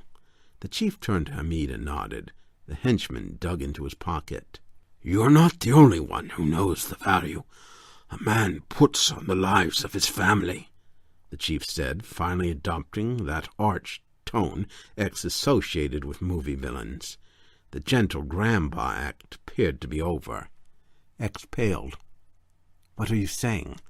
The chief turned to Hamid and nodded. The henchman dug into his pocket. "You are not the only one who knows the value a man puts on the lives of his family," the chief said, finally adopting that arch tone X associated with movie villains. The gentle grandpa act appeared to be over. X paled. "What are you saying?"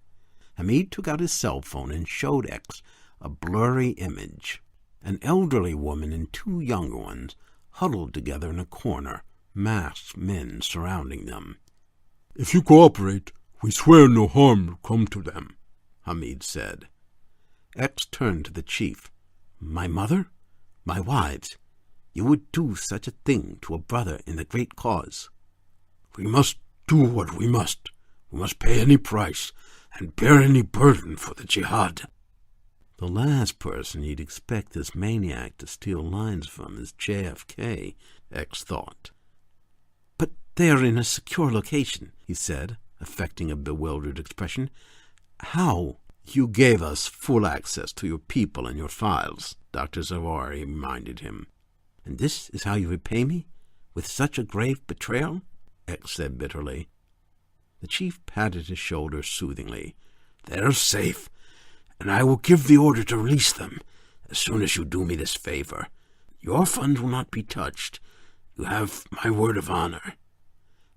Hamid took out his cell phone and showed X a blurry image. An elderly woman and two younger ones huddled together in a corner, masked men surrounding them. "If you cooperate, we swear no harm will come to them," Hamid said. X turned to the chief. "My mother? My wives? You would do such a thing to a brother in the great cause?" "We must do what we must. We must pay any price and bear any burden for the jihad." The last person you'd expect this maniac to steal lines from is JFK, X thought. "But they are in a secure location," he said, affecting a bewildered expression. "How?" "You gave us full access to your people and your files," Dr. Zawari reminded him. "And this is how you repay me? With such a grave betrayal?" X said bitterly. The chief patted his shoulder soothingly. "They're safe, and I will give the order to release them as soon as you do me this favor. Your funds will not be touched. You have my word of honor."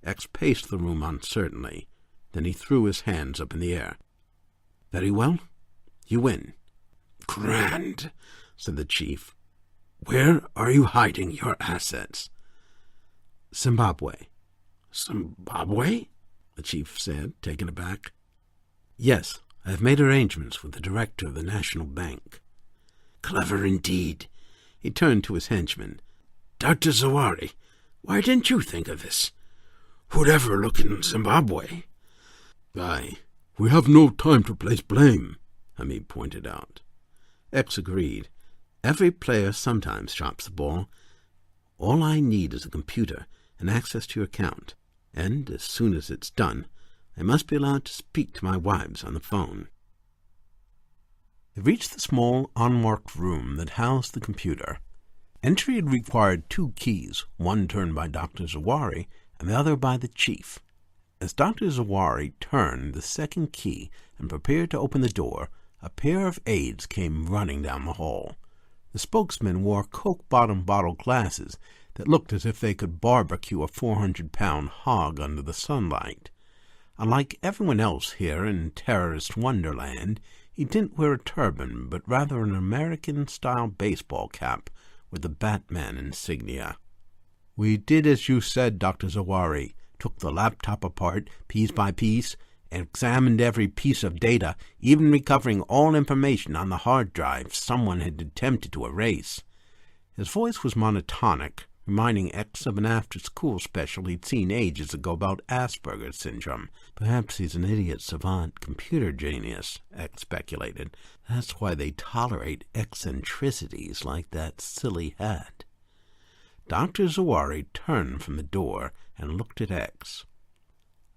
X paced the room uncertainly. Then he threw his hands up in the air. "Very well. You win." "Grand," said the chief. "Where are you hiding your assets?" "Zimbabwe." "Zimbabwe?" the chief said, taken aback. "Yes, I have made arrangements with the director of the National Bank." "Clever indeed." He turned to his henchman. "Dr. Zawari, why didn't you think of this? Who'd ever look in Zimbabwe?" "We have no time to place blame," Hamid pointed out. X agreed. "Every player sometimes drops the ball. All I need is a computer and access to your account, and as soon as it's done, I must be allowed to speak to my wives on the phone." They reached the small, unmarked room that housed the computer. Entry had required 2 keys, one turned by Dr. Zawari and the other by the chief. As Dr. Zawari turned the second key and prepared to open the door, a pair of aides came running down the hall. The spokesman wore Coke-bottom bottle glasses that looked as if they could barbecue a 400-pound hog under the sunlight. Unlike everyone else here in terrorist wonderland, he didn't wear a turban, but rather an American-style baseball cap with the Batman insignia. "We did as you said, Dr. Zawari. Took the laptop apart, piece by piece, and examined every piece of data, even recovering all information on the hard drive someone had attempted to erase." His voice was monotonic, reminding X of an after-school special he'd seen ages ago about Asperger's syndrome. "Perhaps he's an idiot savant computer genius," X speculated. "That's why they tolerate eccentricities like that silly hat." Dr. Zawari turned from the door and looked at X.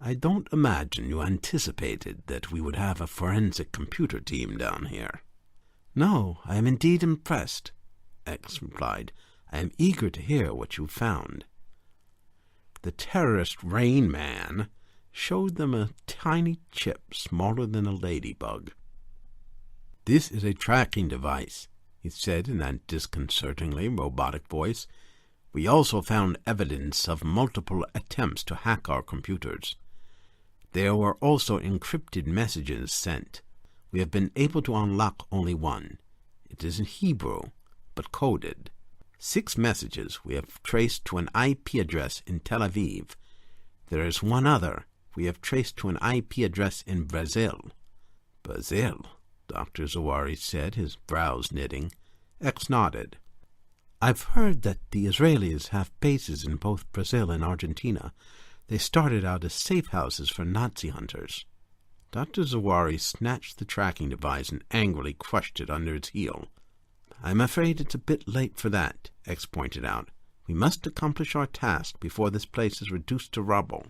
"I don't imagine you anticipated that we would have a forensic computer team down here." "No, I am indeed impressed," X replied. "I am eager to hear what you found." The terrorist Rain Man showed them a tiny chip smaller than a ladybug. "This is a tracking device," he said in that disconcertingly robotic voice. "We also found evidence of multiple attempts to hack our computers. There were also encrypted messages sent. We have been able to unlock only one. It is in Hebrew, but coded. 6 messages we have traced to an IP address in Tel Aviv. There is one other we have traced to an IP address in Brazil." "Brazil?" Dr. Zawari said, his brows knitting. X nodded. I've heard that the Israelis have bases in both Brazil and Argentina. They started out as safe houses for Nazi hunters. Dr. Zawari snatched the tracking device and angrily crushed it under its heel. I'm afraid it's a bit late for that, X pointed out. We must accomplish our task before this place is reduced to rubble.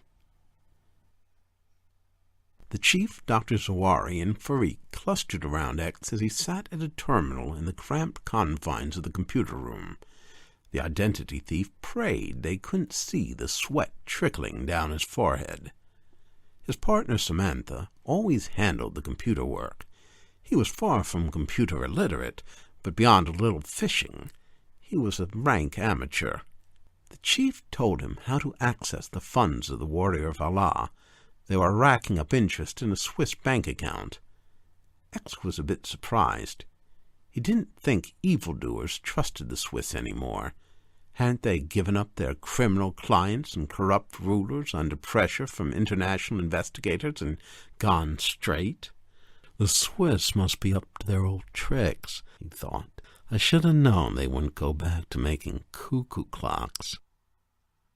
The chief, Dr. Zawari, and Farik clustered around X as he sat at a terminal in the cramped confines of the computer room. The identity thief prayed they couldn't see the sweat trickling down his forehead. His partner Samantha always handled the computer work. He was far from computer illiterate, but beyond a little fishing, he was a rank amateur. The chief told him how to access the funds of the Warrior of Allah. They were racking up interest in a Swiss bank account. X was a bit surprised. He didn't think evildoers trusted the Swiss anymore. Hadn't they given up their criminal clients and corrupt rulers under pressure from international investigators and gone straight? The Swiss must be up to their old tricks, he thought. I should have known they wouldn't go back to making cuckoo clocks.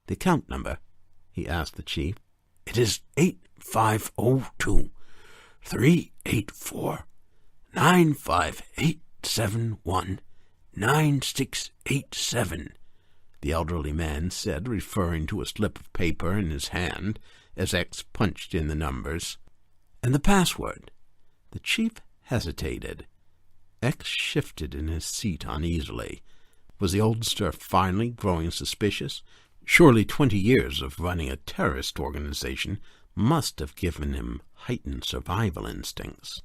The account number, he asked the chief. It is 8502-384-95871-9687, the elderly man said, referring to a slip of paper in his hand as X punched in the numbers. And the password. The chief hesitated. X shifted in his seat uneasily. Was the oldster finally growing suspicious? Surely 20 years of running a terrorist organization must have given him heightened survival instincts.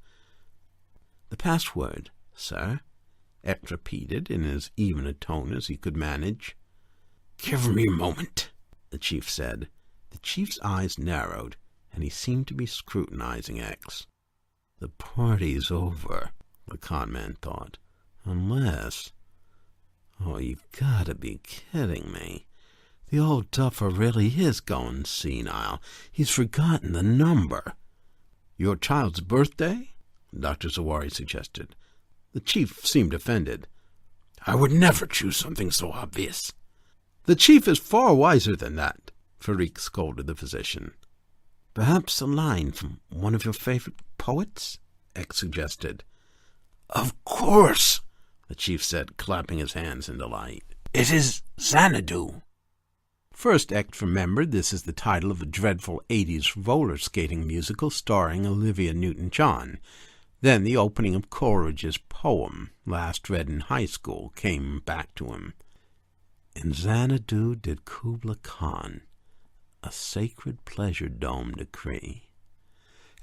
The password, sir, X repeated in as even a tone as he could manage. Give me a moment, the chief said. The chief's eyes narrowed, and he seemed to be scrutinizing X. The party's over, the conman thought. Unless... Oh, you've got to be kidding me. The old duffer really is going senile. He's forgotten the number. Your child's birthday? Dr. Zawari suggested. The chief seemed offended. I would never choose something so obvious. The chief is far wiser than that, Farik scolded the physician. Perhaps a line from one of your favorite poets? X suggested. Of course, the chief said, clapping his hands in delight. It is Xanadu. First, X remembered this is the title of a dreadful 80s roller skating musical starring Olivia Newton-John. Then the opening of Coleridge's poem, last read in high school, came back to him. In Xanadu did Kubla Khan a sacred pleasure dome decree.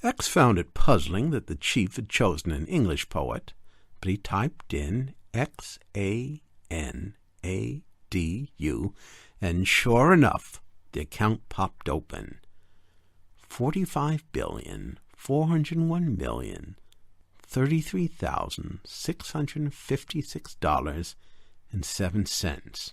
X found it puzzling that the chief had chosen an English poet, but he typed in Xanadu, and sure enough, the account popped open. $45,401,033,656.07.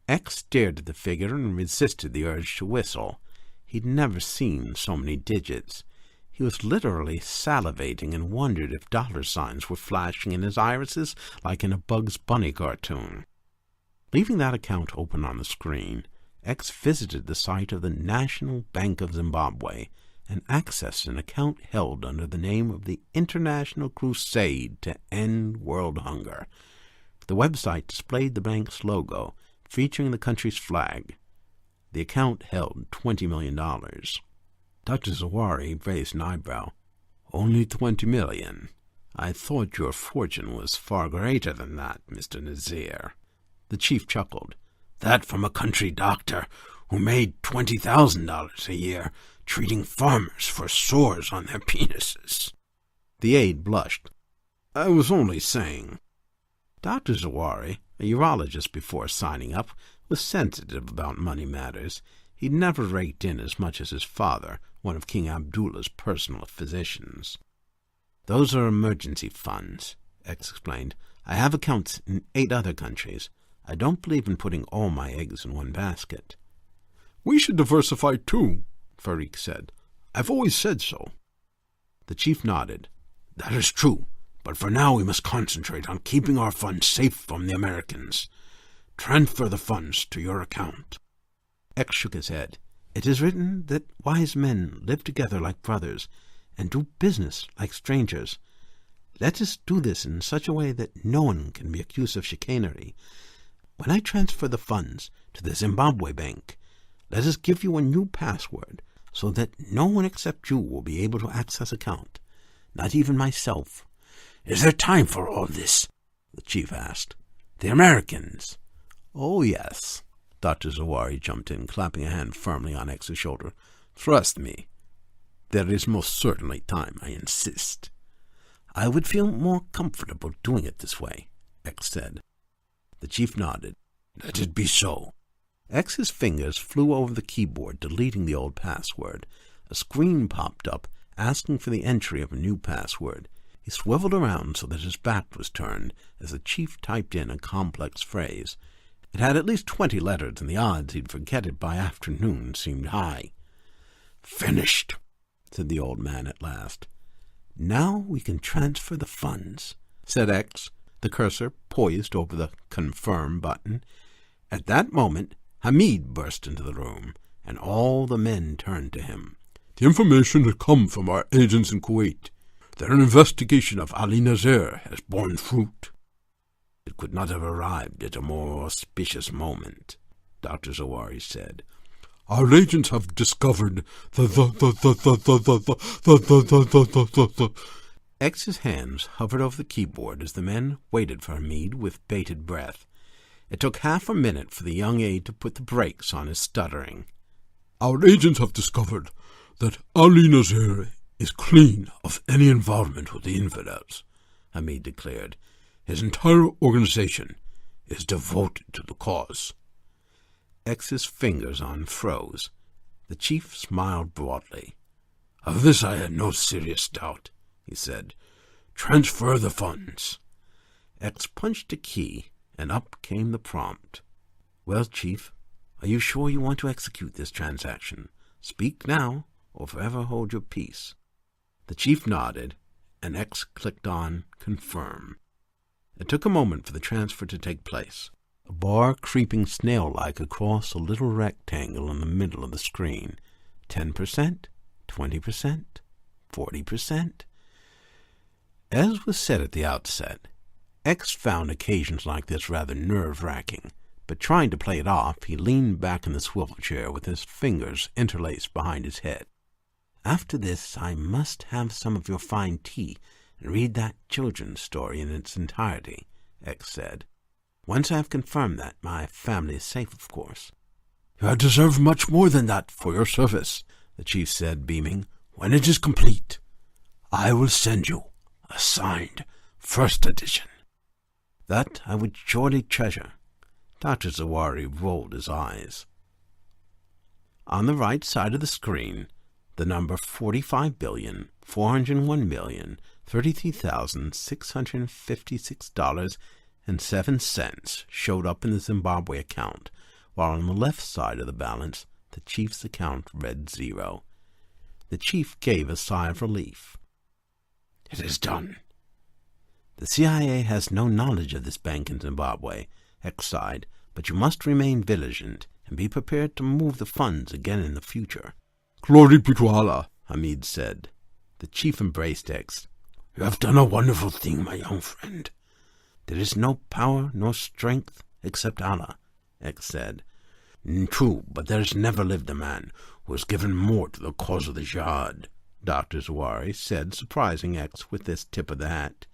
X stared at the figure and resisted the urge to whistle. He'd never seen so many digits. He was literally salivating and wondered if dollar signs were flashing in his irises like in a Bugs Bunny cartoon. Leaving that account open on the screen, X visited the site of the National Bank of Zimbabwe and accessed an account held under the name of the International Crusade to End World Hunger. The website displayed the bank's logo, featuring the country's flag. The account held $20 million. Dr. Zawari raised an eyebrow. Only $20 million. I thought your fortune was far greater than that, Mr. Nazir. The chief chuckled. That from a country doctor who made $20,000 a year treating farmers for sores on their penises. The aide blushed. I was only saying. Dr. Zawari, a urologist before signing up, was sensitive about money matters. He'd never raked in as much as his father, one of King Abdullah's personal physicians. Those are emergency funds, X explained. I have accounts in 8 other countries. I don't believe in putting all my eggs in one basket. We should diversify too, Farik said. I've always said so. The chief nodded. That is true, but for now we must concentrate on keeping our funds safe from the Americans. Transfer the funds to your account. X shook his head. It is written that wise men live together like brothers, and do business like strangers. Let us do this in such a way that no one can be accused of chicanery. When I transfer the funds to the Zimbabwe Bank, let us give you a new password, so that no one except you will be able to access account, not even myself. Is there time for all this? The chief asked. The Americans. Oh, yes. Dr. Zawari jumped in, clapping a hand firmly on X's shoulder. Trust me, there is most certainly time, I insist. I would feel more comfortable doing it this way, X said. The chief nodded. Let it be so. X's fingers flew over the keyboard, deleting the old password. A screen popped up, asking for the entry of a new password. He swiveled around so that his back was turned as the chief typed in a complex phrase. It had at least 20 letters, and the odds he'd forget it by afternoon seemed high. Finished, said the old man at last. Now we can transfer the funds, said X, the cursor poised over the confirm button. At that moment, Hamid burst into the room, and all the men turned to him. The information had come from our agents in Kuwait. Their investigation of Ali Nazir has borne fruit. It could not have arrived at a more auspicious moment, Dr. Zawari said. Our agents have discovered the X's hands hovered over the keyboard as the men waited for Hamid with bated breath. It took half a minute for the young aide to put the brakes on his stuttering. Our agents have discovered that Ali Nazir is clean of any involvement with the infidels, Hamid declared. His entire organization is devoted to the cause. X's fingers unfroze. The chief smiled broadly. Of this I had no serious doubt, he said. Transfer the funds. X punched a key, and up came the prompt. Well, Chief, are you sure you want to execute this transaction? Speak now, or forever hold your peace. The chief nodded, and X clicked on Confirm. It took a moment for the transfer to take place, a bar creeping snail-like across a little rectangle in the middle of the screen. 10%, 20%, 40%. As was said at the outset, X found occasions like this rather nerve-wracking, but trying to play it off, he leaned back in the swivel chair with his fingers interlaced behind his head. After this, I must have some of your fine tea and read that children's story in its entirety, X said. Once I have confirmed that, my family is safe, of course. You have deserved much more than that for your service, the chief said, beaming. When it is complete, I will send you a signed first edition. That I would surely treasure. Dr. Zawari rolled his eyes. On the right side of the screen, the number $45,401,033,656.07 showed up in the Zimbabwe account, while on the left side of the balance, the chief's account read 0. The chief gave a sigh of relief. It is done. The CIA has no knowledge of this bank in Zimbabwe, X sighed, but you must remain vigilant and be prepared to move the funds again in the future. Glory be to Allah, Hamid said. The chief embraced X. You have done a wonderful thing, my young friend. There is no power nor strength except Allah, X said. True, but there has never lived a man who has given more to the cause of the jihad, Dr. Zawari said, surprising X with this tip of the hat.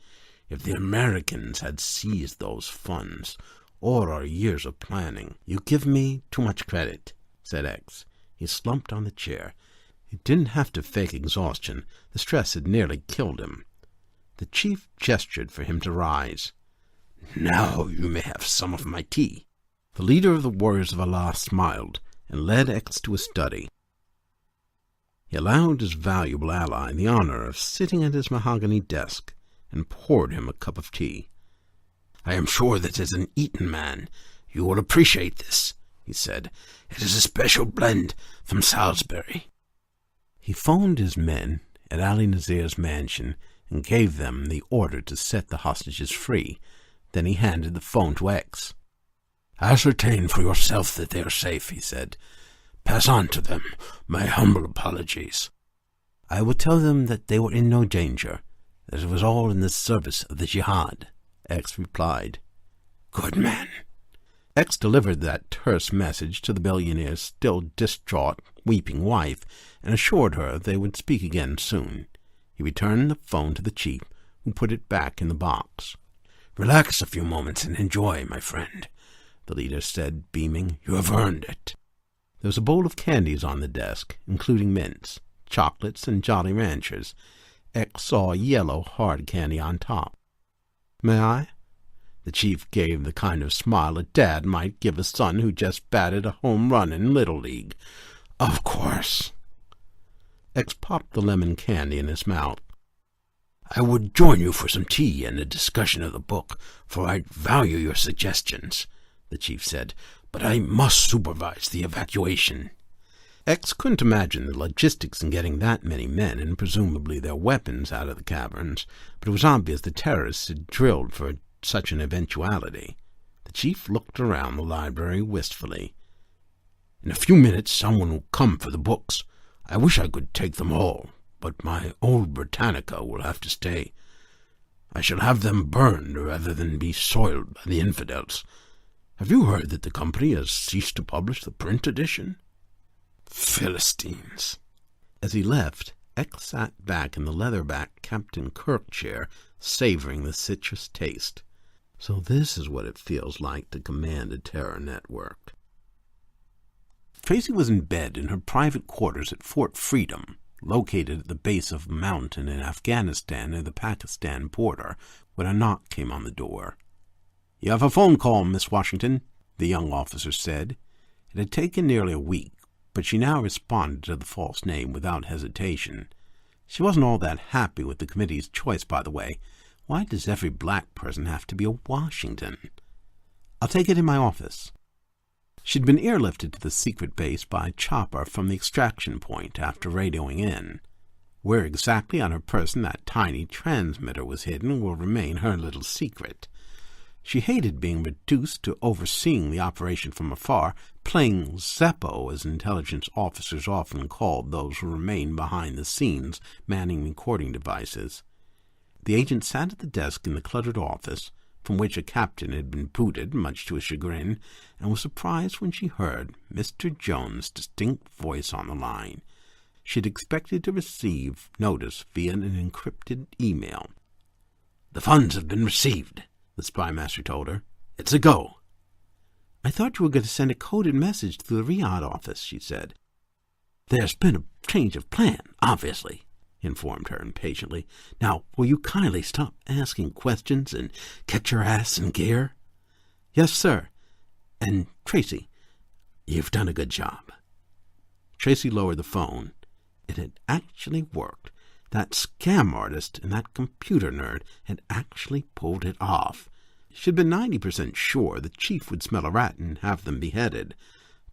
If the Americans had seized those funds, or our years of planning... You give me too much credit, said X. He slumped on the chair. He didn't have to fake exhaustion. The stress had nearly killed him. The chief gestured for him to rise. Now you may have some of my tea. The leader of the Warriors of Allah smiled and led X to a study. He allowed his valuable ally the honor of sitting at his mahogany desk and poured him a cup of tea. I am sure that as an Eton man you will appreciate this, he said. It is a special blend from Salisbury. He phoned his men at Ali Nazir's mansion and gave them the order to set the hostages free. Then he handed the phone to X. Ascertain for yourself that they are safe, he said. Pass on to them my humble apologies. I will tell them that they were in no danger, that it was all in the service of the jihad, X replied. Good man. X delivered that terse message to the billionaire's still distraught, weeping wife, and assured her they would speak again soon. He returned the phone to the chief, who put it back in the box. Relax a few moments and enjoy, my friend, the leader said, beaming. You have earned it. There was a bowl of candies on the desk, including mints, chocolates, and Jolly Ranchers. X saw yellow hard candy on top. May I? The chief gave the kind of smile a dad might give a son who just batted a home run in Little League. Of course. X popped the lemon candy in his mouth. I would join you for some tea and a discussion of the book, for I value your suggestions, the chief said, but I must supervise the evacuation. X couldn't imagine the logistics in getting that many men and presumably their weapons out of the caverns, but it was obvious the terrorists had drilled for such an eventuality. The chief looked around the library wistfully. In a few minutes someone will come for the books. I wish I could take them all, but my old Britannica will have to stay. I shall have them burned rather than be soiled by the infidels. Have you heard that the company has ceased to publish the print edition? Philistines. As he left, X sat back in the leather-backed Captain Kirk chair, savoring the citrus taste. So this is what it feels like to command a terror network. Tracy was in bed in her private quarters at Fort Freedom, located at the base of a mountain in Afghanistan near the Pakistan border, when a knock came on the door. "You have a phone call, Miss Washington," the young officer said. It had taken nearly a week, but she now responded to the false name without hesitation. She wasn't all that happy with the committee's choice, by the way. Why does every black person have to be a Washington? "I'll take it in my office." She'd been airlifted to the secret base by chopper from the extraction point after radioing in. Where exactly on her person that tiny transmitter was hidden will remain her little secret. She hated being reduced to overseeing the operation from afar, playing Zeppo, as intelligence officers often called those who remain behind the scenes, manning recording devices. The agent sat at the desk in the cluttered office, from which a captain had been booted, much to his chagrin, and was surprised when she heard Mr. Jones' distinct voice on the line. She had expected to receive notice via an encrypted email. "The funds have been received," the spymaster told her. "It's a go." "I thought you were going to send a coded message to the Riyadh office," she said. "There's been a change of plan, obviously," he informed her impatiently. "Now, will you kindly stop asking questions and get your ass in gear?" "Yes, sir. And, Tracy, you've done a good job." Tracy lowered the phone. It had actually worked. That scam artist and that computer nerd had actually pulled it off. She'd been 90% sure the chief would smell a rat and have them beheaded.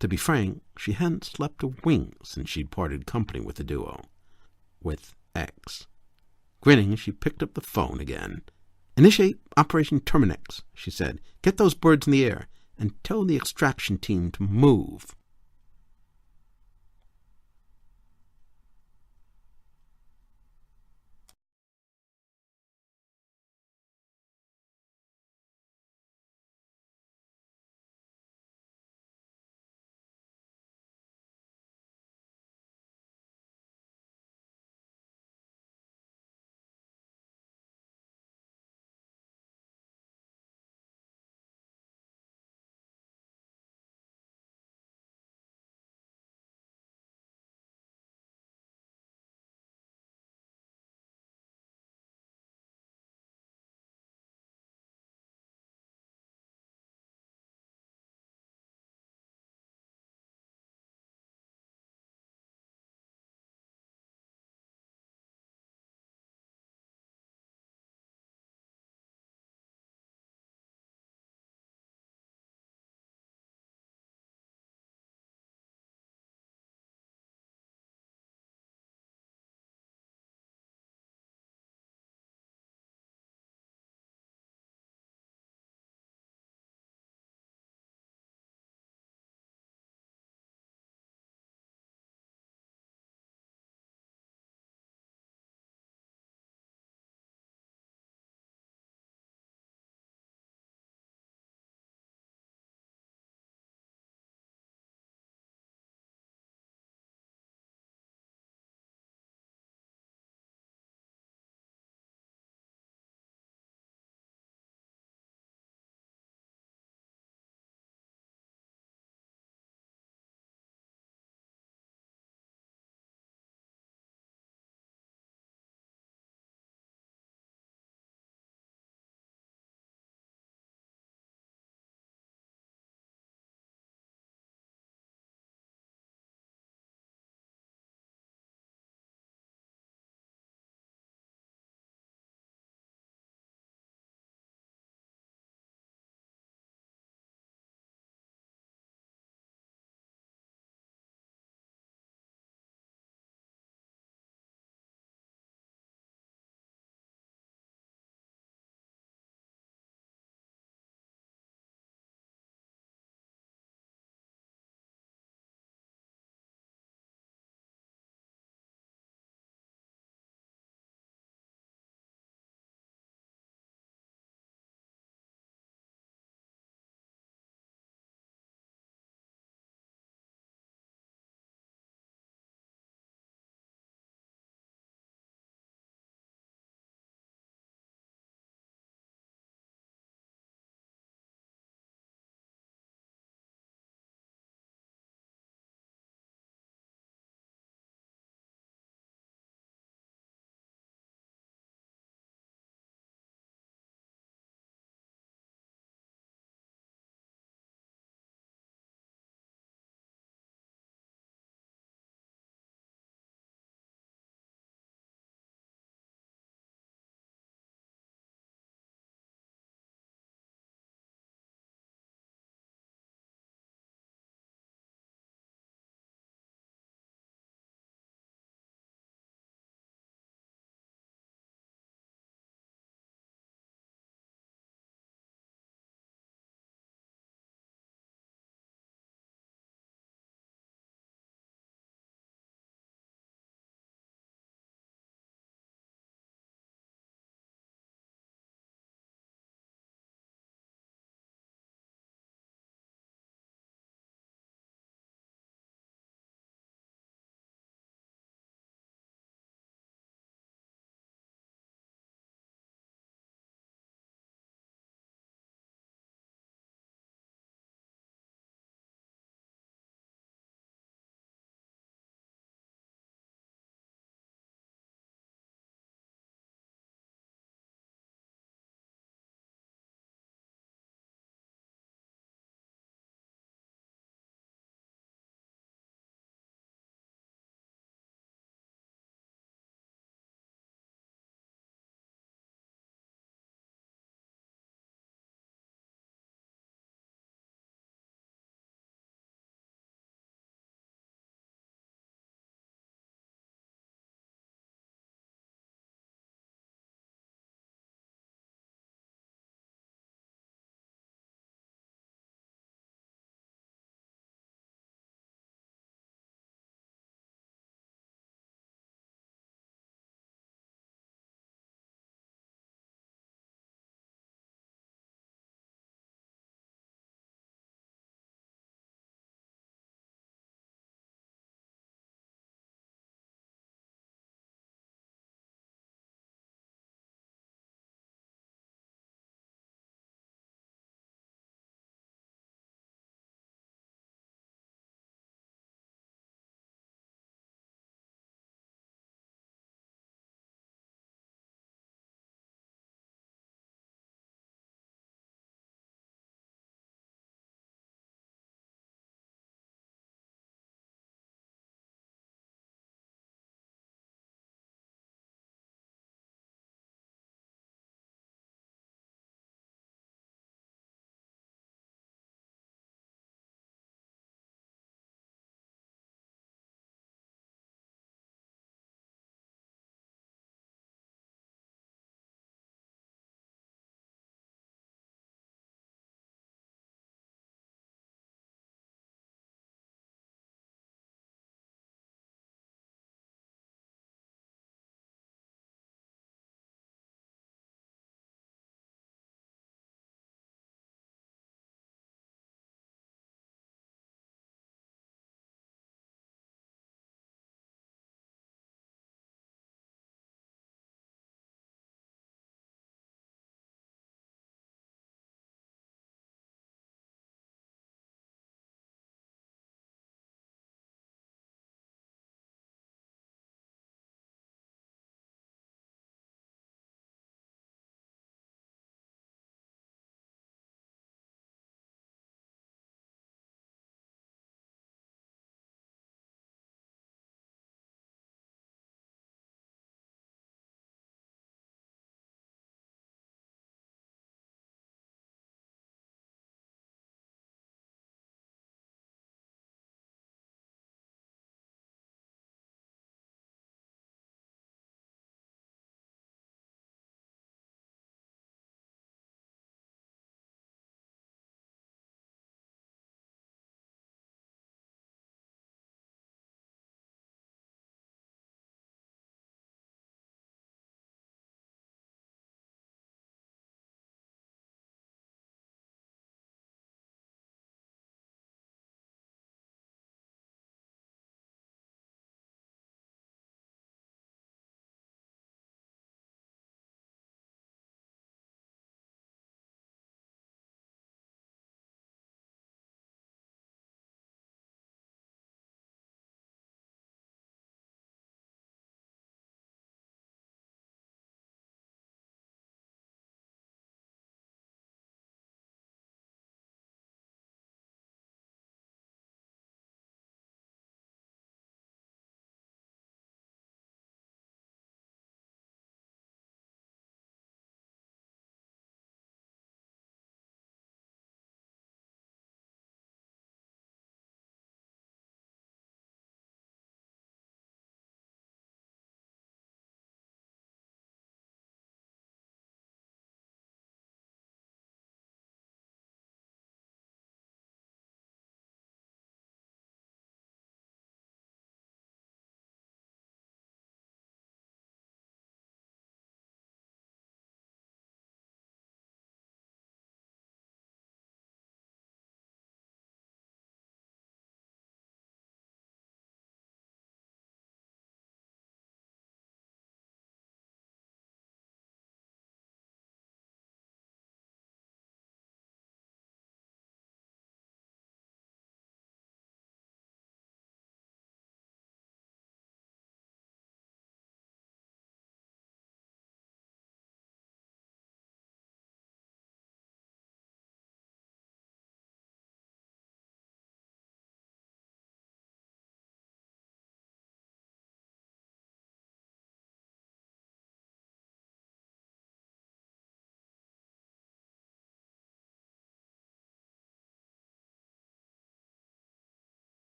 To be frank, she hadn't slept a wink since she'd parted company with the duo. With X. Grinning, she picked up the phone again. "Initiate Operation Terminix," she said. "Get those birds in the air, and tell the extraction team to move."